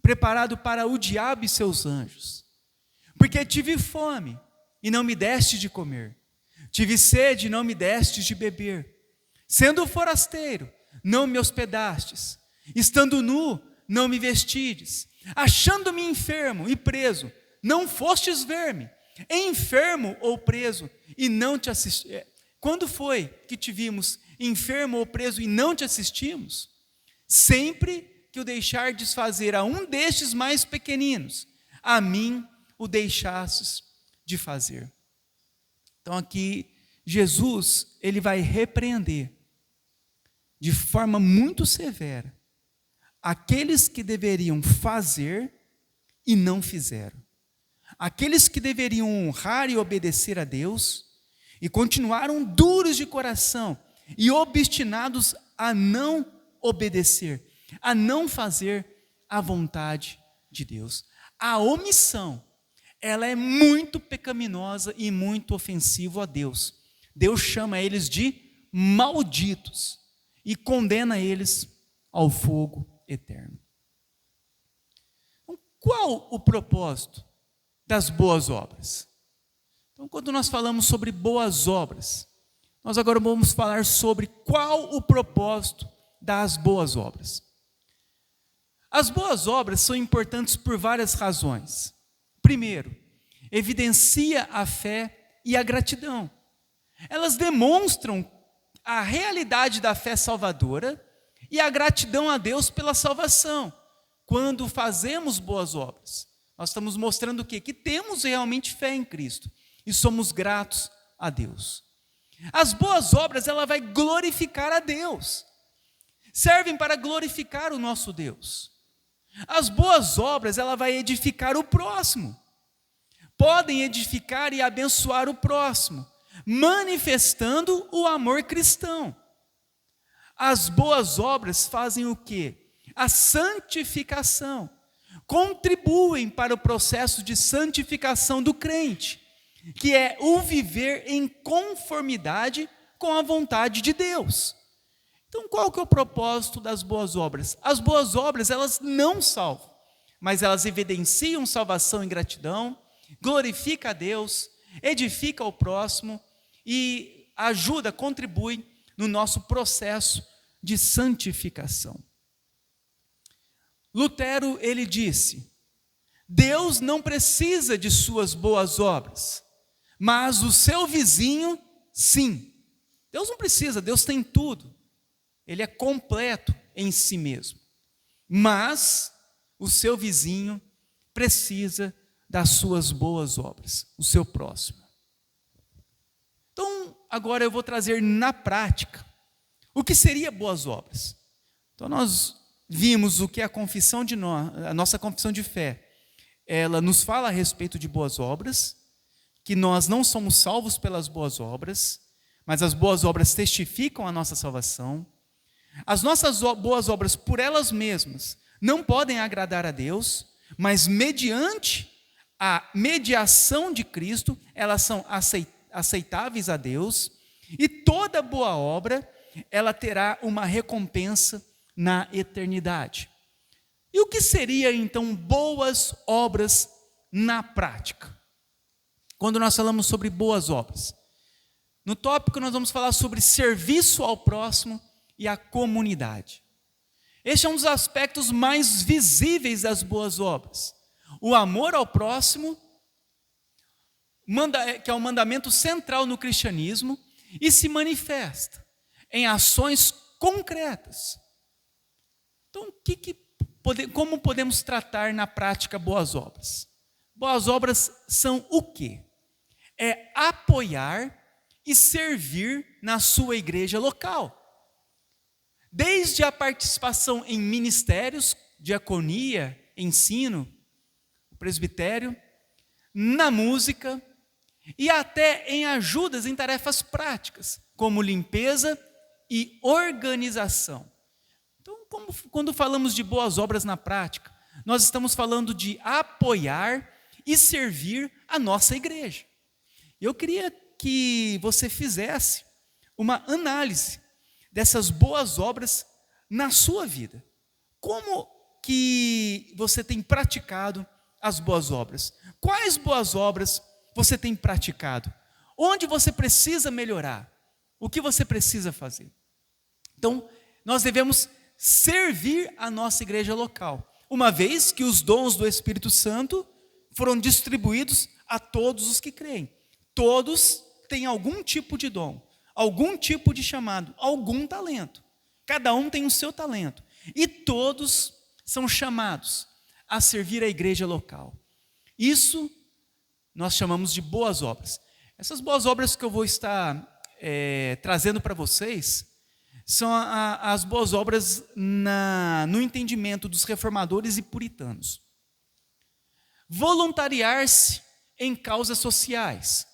Speaker 1: preparado para o diabo e seus anjos. Porque tive fome, e não me deste de comer. Tive sede, e não me deste de beber. Sendo forasteiro, não me hospedastes. Estando nu, não me vestides. Achando-me enfermo e preso, não fostes ver-me. Enfermo ou preso, e não te assisti. Quando foi que te vimos enfermo ou preso e não te assistimos? Sempre que o deixardes fazer a um destes mais pequeninos, a mim o deixastes de fazer. Então aqui, Jesus, ele vai repreender de forma muito severa aqueles que deveriam fazer e não fizeram. Aqueles que deveriam honrar e obedecer a Deus e continuaram duros de coração e obstinados a não obedecer, a não fazer a vontade de Deus. A omissão, ela é muito pecaminosa e muito ofensiva a Deus. Deus chama eles de malditos e condena eles ao fogo eterno. Então, qual o propósito das boas obras? Então, quando nós falamos sobre boas obras, nós agora vamos falar sobre qual o propósito das boas obras. As boas obras são importantes por várias razões. Primeiro, evidencia a fé e a gratidão. Elas demonstram a realidade da fé salvadora e a gratidão a Deus pela salvação. Quando fazemos boas obras, nós estamos mostrando o quê? Que temos realmente fé em Cristo e somos gratos a Deus. As boas obras, ela vai glorificar a Deus. Servem para glorificar o nosso Deus. As boas obras, ela vai edificar o próximo. podem edificar e abençoar o próximo, manifestando o amor cristão. As boas obras fazem o quê? A santificação. Contribuem para o processo de santificação do crente, que é o viver em conformidade com a vontade de Deus. Então, qual que é o propósito das boas obras? As boas obras, elas não salvam, mas elas evidenciam salvação e gratidão, glorifica a Deus, edifica o próximo e ajuda, contribui no nosso processo de santificação. Lutero, ele disse: Deus não precisa de suas boas obras, mas o seu vizinho, sim. Deus não precisa, Deus tem tudo. Ele é completo em si mesmo. Mas o seu vizinho precisa das suas boas obras, o seu próximo. Então, agora eu vou trazer na prática o que seria boas obras. Então, nós vimos o que é a nossa confissão de fé. Ela nos fala a respeito de boas obras, que nós não somos salvos pelas boas obras, mas as boas obras testificam a nossa salvação. As nossas boas obras, por elas mesmas, não podem agradar a Deus, mas mediante a mediação de Cristo, elas são aceitáveis a Deus, e toda boa obra, ela terá uma recompensa na eternidade. E o que seria então boas obras na prática? Quando nós falamos sobre boas obras, no tópico nós vamos falar sobre serviço ao próximo e à comunidade. Este é um dos aspectos mais visíveis das boas obras. O amor ao próximo, que é um mandamento central no cristianismo, e se manifesta em ações concretas. Então, como podemos tratar na prática boas obras? Boas obras são o quê? É apoiar e servir na sua igreja local. Desde a participação em ministérios, diaconia, ensino, presbitério, na música e até em ajudas em tarefas práticas, como limpeza e organização. Então, quando falamos de boas obras na prática, nós estamos falando de apoiar e servir a nossa igreja. Eu queria que você fizesse uma análise dessas boas obras na sua vida. Como que você tem praticado as boas obras? Quais boas obras você tem praticado? Onde você precisa melhorar? O que você precisa fazer? Então, nós devemos servir a nossa igreja local, uma vez que os dons do Espírito Santo foram distribuídos a todos os que creem. Todos têm algum tipo de dom, algum tipo de chamado, algum talento. Cada um tem o seu talento. E todos são chamados a servir a igreja local. Isso nós chamamos de boas obras. Essas boas obras que eu vou estar trazendo para vocês são as boas obras no entendimento dos reformadores e puritanos. Voluntariar-se em causas sociais,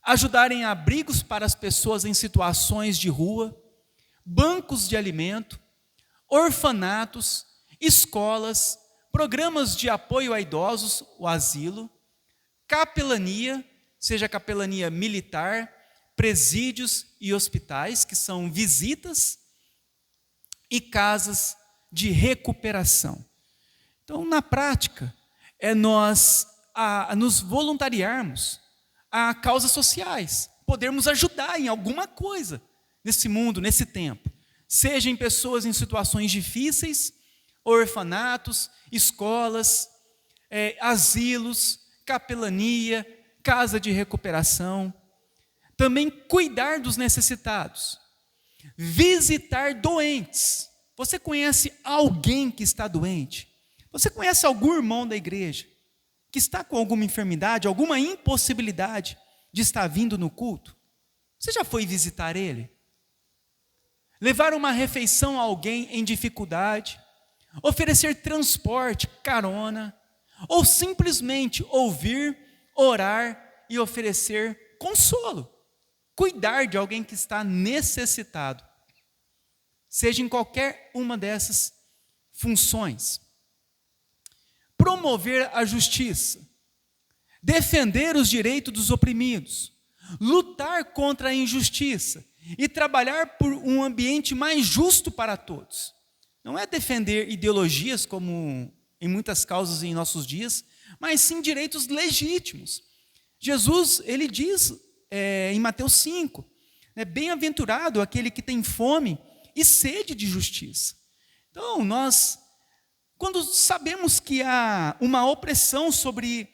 Speaker 1: ajudar em abrigos para as pessoas em situações de rua, bancos de alimento, orfanatos, escolas, programas de apoio a idosos, o asilo, capelania, seja capelania militar, presídios e hospitais, que são visitas, e casas de recuperação. Então, na prática, é nós nos voluntariarmos a causas sociais, podermos ajudar em alguma coisa nesse mundo, nesse tempo, seja em pessoas em situações difíceis, orfanatos, escolas, asilos, capelania, casa de recuperação. Também cuidar dos necessitados, visitar doentes. Você conhece alguém que está doente? Você conhece algum irmão da igreja que está com alguma enfermidade, alguma impossibilidade de estar vindo no culto? Você já foi visitar ele? Levar uma refeição a alguém em dificuldade, oferecer transporte, carona, ou simplesmente ouvir orar e oferecer consolo, cuidar de alguém que está necessitado, seja em qualquer uma dessas funções. Promover a justiça, defender os direitos dos oprimidos, lutar contra a injustiça e trabalhar por um ambiente mais justo para todos. Não é defender ideologias como em muitas causas em nossos dias, mas sim direitos legítimos. Jesus, ele diz em Mateus 5, bem-aventurado aquele que tem fome e sede de justiça. Então, nós, quando sabemos que há uma opressão sobre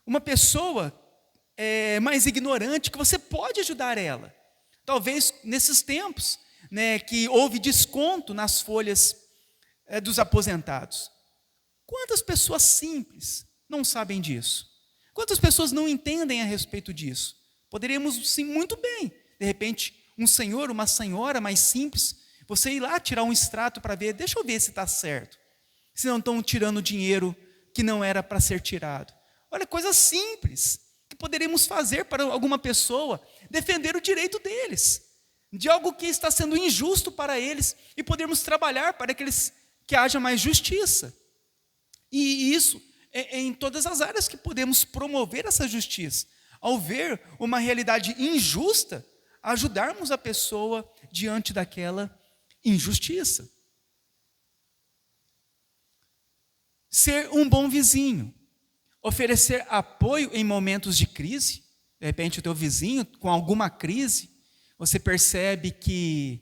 Speaker 1: uma pessoa mais ignorante, que você pode ajudar ela. Talvez nesses tempos, que houve desconto nas folhas dos aposentados. Quantas pessoas simples não sabem disso? Quantas pessoas não entendem a respeito disso? Poderíamos, sim, muito bem, de repente, um senhor, uma senhora mais simples, você ir lá tirar um extrato para ver, deixa eu ver se está certo. Se não estão tirando dinheiro que não era para ser tirado. Olha, coisas simples que poderíamos fazer para alguma pessoa, defender o direito deles, de algo que está sendo injusto para eles, e podermos trabalhar para que haja mais justiça. E isso é em todas as áreas que podemos promover essa justiça. Ao ver uma realidade injusta, ajudarmos a pessoa diante daquela injustiça. Ser um bom vizinho, oferecer apoio em momentos de crise. De repente o teu vizinho com alguma crise, você percebe que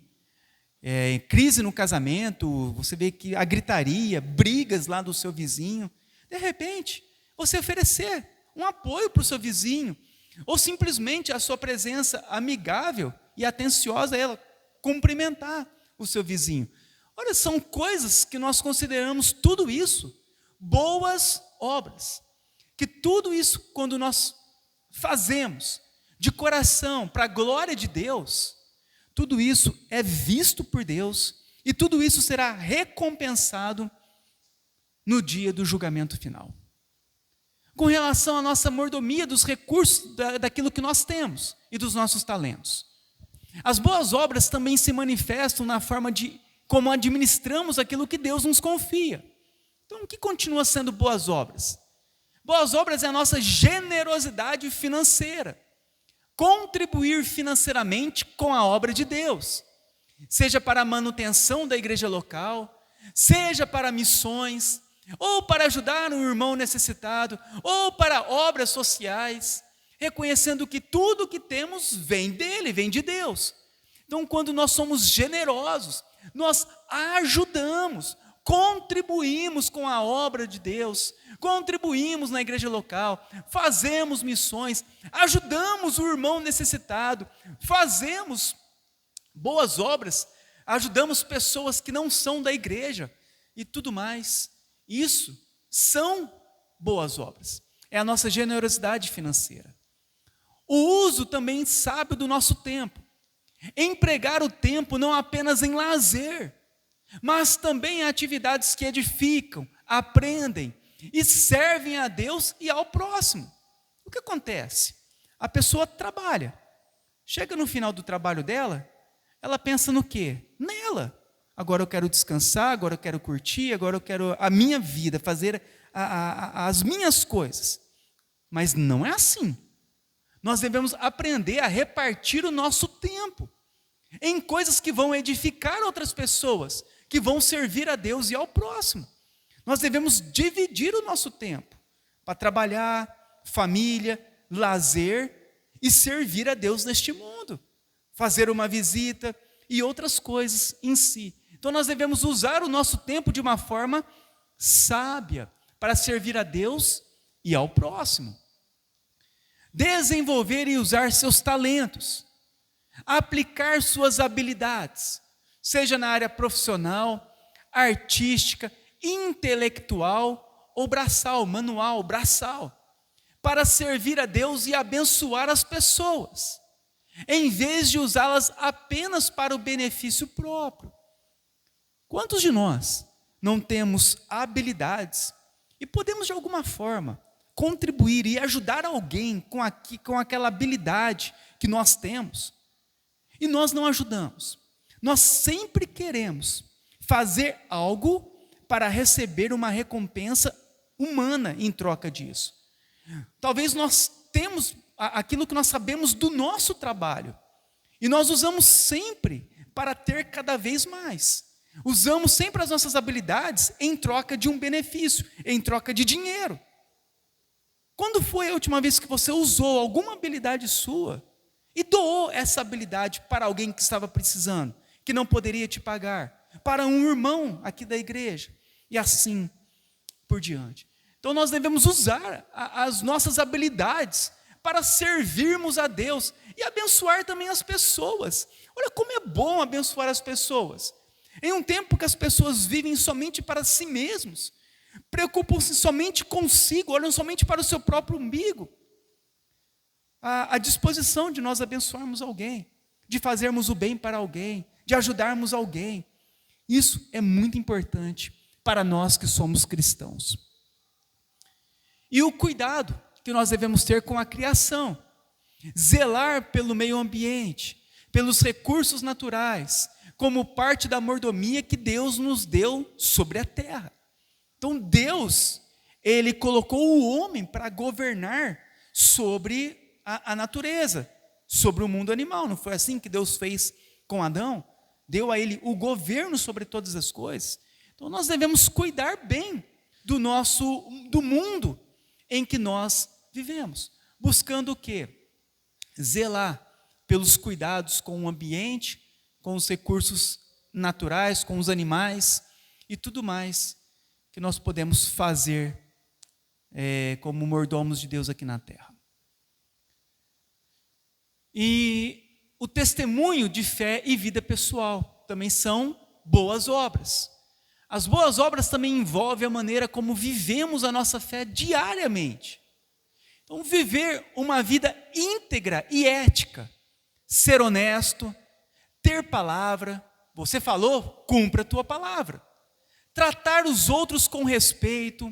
Speaker 1: crise no casamento, você vê que a gritaria, brigas lá do seu vizinho. De repente, você oferecer um apoio para o seu vizinho, ou simplesmente a sua presença amigável e atenciosa a ela, cumprimentar o seu vizinho. Olha, são coisas que nós consideramos tudo isso boas obras. Que tudo isso, quando nós fazemos de coração para a glória de Deus, tudo isso é visto por Deus e tudo isso será recompensado no dia do julgamento final. Com relação à nossa mordomia dos recursos, daquilo que nós temos e dos nossos talentos. As boas obras também se manifestam na forma de como administramos aquilo que Deus nos confia. Então, o que continua sendo boas obras? Boas obras é a nossa generosidade financeira. Contribuir financeiramente com a obra de Deus. Seja para a manutenção da igreja local, seja para missões, ou para ajudar um irmão necessitado, ou para obras sociais, reconhecendo que tudo que temos vem dele, vem de Deus. Então, quando nós somos generosos, nós ajudamos, contribuímos com a obra de Deus, contribuímos na igreja local, fazemos missões, ajudamos o irmão necessitado, fazemos boas obras, ajudamos pessoas que não são da igreja e tudo mais. Isso são boas obras, é a nossa generosidade financeira. O uso também sábio do nosso tempo, empregar o tempo não apenas em lazer, mas também em atividades que edificam, aprendem e servem a Deus e ao próximo. O que acontece? A pessoa trabalha, chega no final do trabalho dela, ela pensa no quê? Nela. Agora eu quero descansar, agora eu quero curtir, agora eu quero a minha vida, fazer as minhas coisas. Mas não é assim. Nós devemos aprender a repartir o nosso tempo em coisas que vão edificar outras pessoas, que vão servir a Deus e ao próximo. Nós devemos dividir o nosso tempo para trabalhar, família, lazer e servir a Deus neste mundo. Fazer uma visita e outras coisas em si. Então nós devemos usar o nosso tempo de uma forma sábia para servir a Deus e ao próximo. Desenvolver e usar seus talentos. Aplicar suas habilidades, seja na área profissional, artística, intelectual ou braçal, manual, braçal, para servir a Deus e abençoar as pessoas, em vez de usá-las apenas para o benefício próprio. Quantos de nós não temos habilidades e podemos de alguma forma contribuir e ajudar alguém com aquela habilidade que nós temos, e nós não ajudamos. Nós sempre queremos fazer algo para receber uma recompensa humana em troca disso. Talvez nós temos aquilo que nós sabemos do nosso trabalho, e nós usamos sempre para ter cada vez mais. Usamos sempre as nossas habilidades em troca de um benefício, em troca de dinheiro. Quando foi a última vez que você usou alguma habilidade sua e doou essa habilidade para alguém que estava precisando, que não poderia te pagar, para um irmão aqui da igreja, e assim por diante? Então nós devemos usar as nossas habilidades para servirmos a Deus e abençoar também as pessoas. Olha como é bom abençoar as pessoas. Em um tempo que as pessoas vivem somente para si mesmos, preocupam-se somente consigo, olham somente para o seu próprio umbigo. A disposição de nós abençoarmos alguém, de fazermos o bem para alguém, de ajudarmos alguém, isso é muito importante para nós que somos cristãos. E o cuidado que nós devemos ter com a criação, zelar pelo meio ambiente, pelos recursos naturais, como parte da mordomia que Deus nos deu sobre a terra. Então Deus, Ele colocou o homem para governar sobre a natureza, sobre o mundo animal. Não foi assim que Deus fez com Adão? Deu a ele o governo sobre todas as coisas. Então nós devemos cuidar bem do mundo em que nós vivemos, buscando o quê? Zelar pelos cuidados com o ambiente, com os recursos naturais, com os animais e tudo mais que nós podemos fazer como mordomos de Deus aqui na terra. E o testemunho de fé e vida pessoal também são boas obras. As boas obras também envolvem a maneira como vivemos a nossa fé diariamente. Então, viver uma vida íntegra e ética, ser honesto, ter palavra, você falou, cumpra a tua palavra. Tratar os outros com respeito,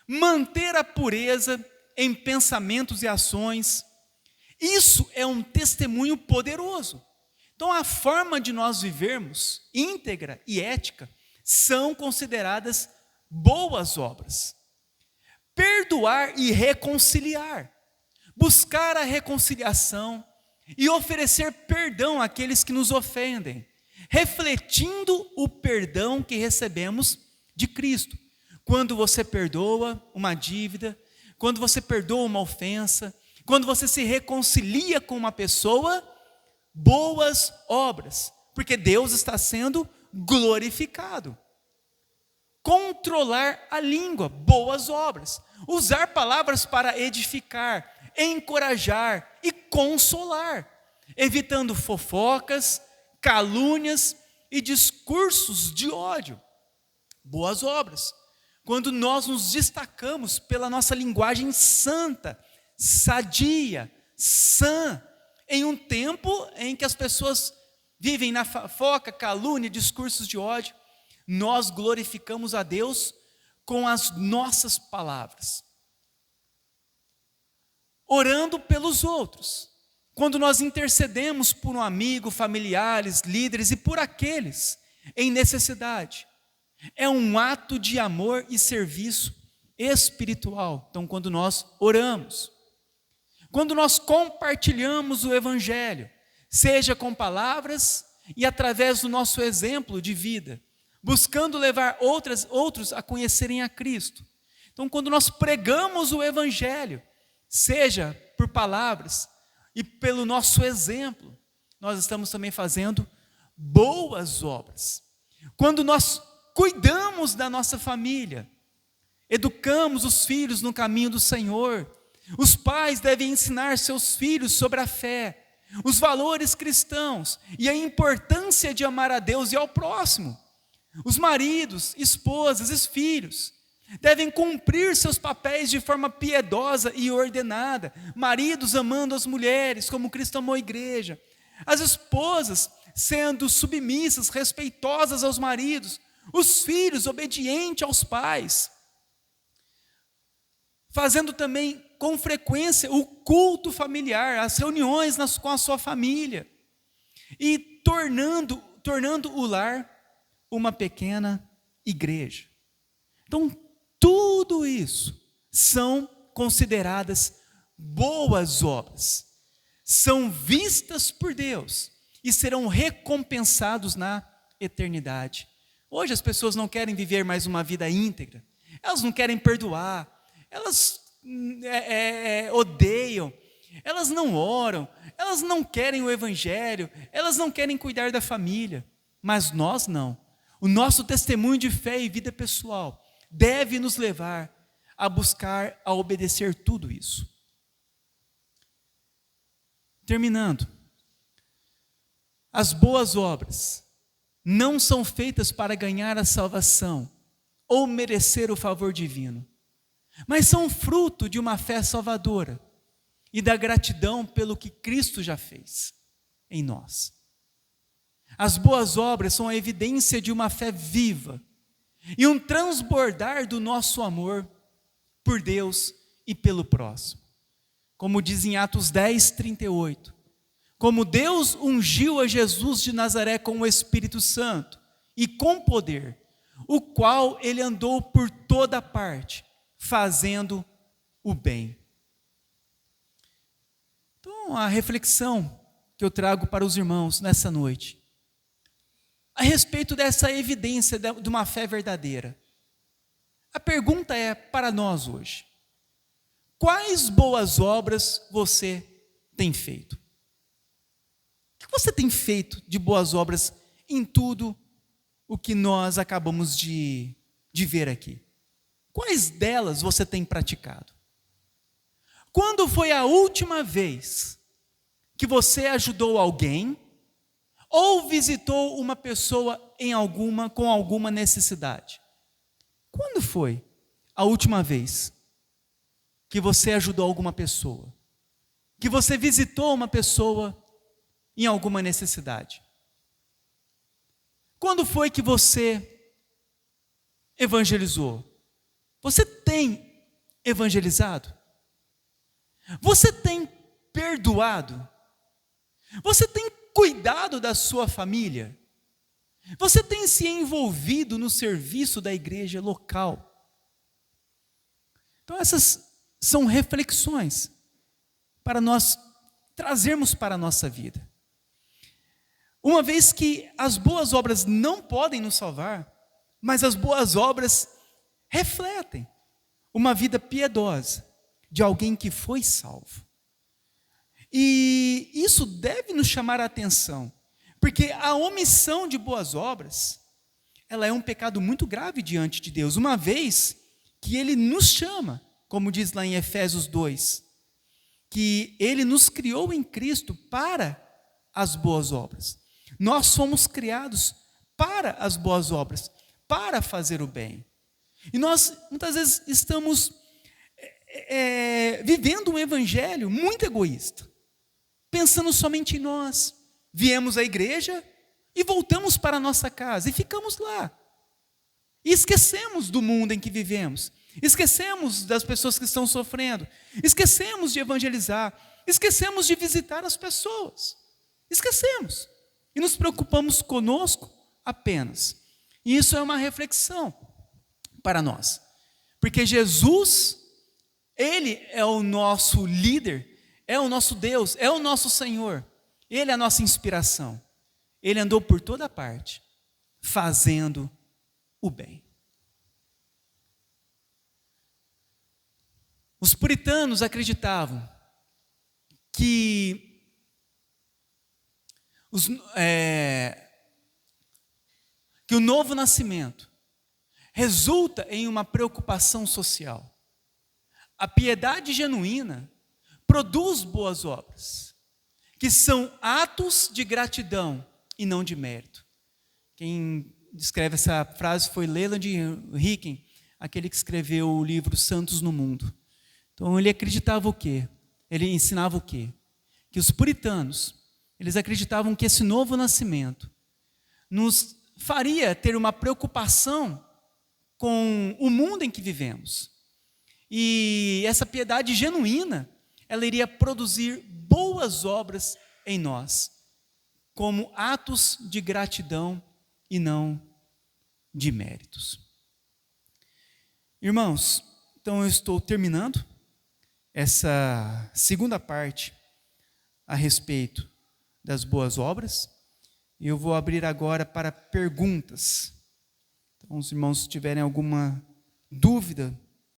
Speaker 1: manter a pureza em pensamentos e ações, isso é um testemunho poderoso. Então a forma de nós vivermos íntegra e ética são consideradas boas obras. Perdoar e reconciliar, buscar a reconciliação e oferecer perdão àqueles que nos ofendem, refletindo o perdão que recebemos de Cristo. Quando você perdoa uma dívida, quando você perdoa uma ofensa, quando você se reconcilia com uma pessoa, boas obras, porque Deus está sendo glorificado. Controlar a língua, boas obras. Usar palavras para edificar, encorajar e consolar, evitando fofocas, calúnias e discursos de ódio. Boas obras. Quando nós nos destacamos pela nossa linguagem santa, sadia, sã, em um tempo em que as pessoas vivem na fofoca, calúnia, discursos de ódio, nós glorificamos a Deus com as nossas palavras. Orando pelos outros. Quando nós intercedemos por um amigo, familiares, líderes e por aqueles em necessidade, é um ato de amor e serviço espiritual. Então, quando nós oramos, quando nós compartilhamos o Evangelho, seja com palavras e através do nosso exemplo de vida, buscando levar outros a conhecerem a Cristo. Então, quando nós pregamos o Evangelho, seja por palavras e pelo nosso exemplo, nós estamos também fazendo boas obras. Quando nós cuidamos da nossa família, educamos os filhos no caminho do Senhor, os pais devem ensinar seus filhos sobre a fé, os valores cristãos e a importância de amar a Deus e ao próximo. Os maridos, esposas e filhos devem cumprir seus papéis de forma piedosa e ordenada. Maridos amando as mulheres, como Cristo amou a igreja. As esposas sendo submissas, respeitosas aos maridos. Os filhos obedientes aos pais. fazendo também com frequência o culto familiar, as reuniões com a sua família, e tornando o lar uma pequena igreja. Então, tudo isso são consideradas boas obras, são vistas por Deus e serão recompensados na eternidade. Hoje as pessoas não querem viver mais uma vida íntegra, elas não querem perdoar, elas odeiam, elas não oram, elas não querem o evangelho, elas não querem cuidar da família, mas nós não. O nosso testemunho de fé e vida pessoal deve nos levar a buscar, a obedecer tudo isso. Terminando, as boas obras não são feitas para ganhar a salvação ou merecer o favor divino, mas são fruto de uma fé salvadora e da gratidão pelo que Cristo já fez em nós. As boas obras são a evidência de uma fé viva e um transbordar do nosso amor por Deus e pelo próximo. Como diz em Atos 10, 38, como Deus ungiu a Jesus de Nazaré com o Espírito Santo e com poder, o qual ele andou por toda parte, fazendo o bem. Então, a reflexão que eu trago para os irmãos nessa noite, a respeito dessa evidência de uma fé verdadeira. A pergunta é para nós hoje: quais boas obras você tem feito? O que você tem feito de boas obras em tudo o que nós acabamos de ver aqui? Quais delas você tem praticado? Quando foi a última vez que você ajudou alguém ou visitou uma pessoa com alguma necessidade? Quando foi a última vez que você ajudou alguma pessoa? Que você visitou uma pessoa em alguma necessidade? Quando foi que você evangelizou? Você tem evangelizado? Você tem perdoado? Você tem cuidado da sua família? Você tem se envolvido no serviço da igreja local? Então essas são reflexões para nós trazermos para a nossa vida. Uma vez que as boas obras não podem nos salvar, mas as boas obras refletem uma vida piedosa de alguém que foi salvo. E isso deve nos chamar a atenção, porque a omissão de boas obras, ela é um pecado muito grave diante de Deus, uma vez que Ele nos chama, como diz lá em Efésios 2, que Ele nos criou em Cristo para as boas obras. Nós somos criados para as boas obras, para fazer o bem. E nós, muitas vezes, estamos vivendo um evangelho muito egoísta, pensando somente em nós. Viemos à igreja e voltamos para a nossa casa e ficamos lá. E esquecemos do mundo em que vivemos, esquecemos das pessoas que estão sofrendo, esquecemos de evangelizar, esquecemos de visitar as pessoas, esquecemos. E nos preocupamos conosco apenas. E isso é uma reflexão para nós. Porque Jesus, Ele é o nosso líder, é o nosso Deus, é o nosso Senhor. Ele é a nossa inspiração. Ele andou por toda parte, fazendo o bem. Os puritanos acreditavam que o novo nascimento resulta em uma preocupação social. A piedade genuína produz boas obras, que são atos de gratidão e não de mérito. Quem descreve essa frase foi Leland Ricken, aquele que escreveu o livro Santos no Mundo. Então ele acreditava o quê? Ele ensinava o quê? Que os puritanos, eles acreditavam que esse novo nascimento nos faria ter uma preocupação com o mundo em que vivemos. E essa piedade genuína, ela iria produzir boas obras em nós, como atos de gratidão e não de méritos. Irmãos, então eu estou terminando essa segunda parte a respeito das boas obras. E eu vou abrir agora para perguntas. Então, os irmãos, se tiverem alguma dúvida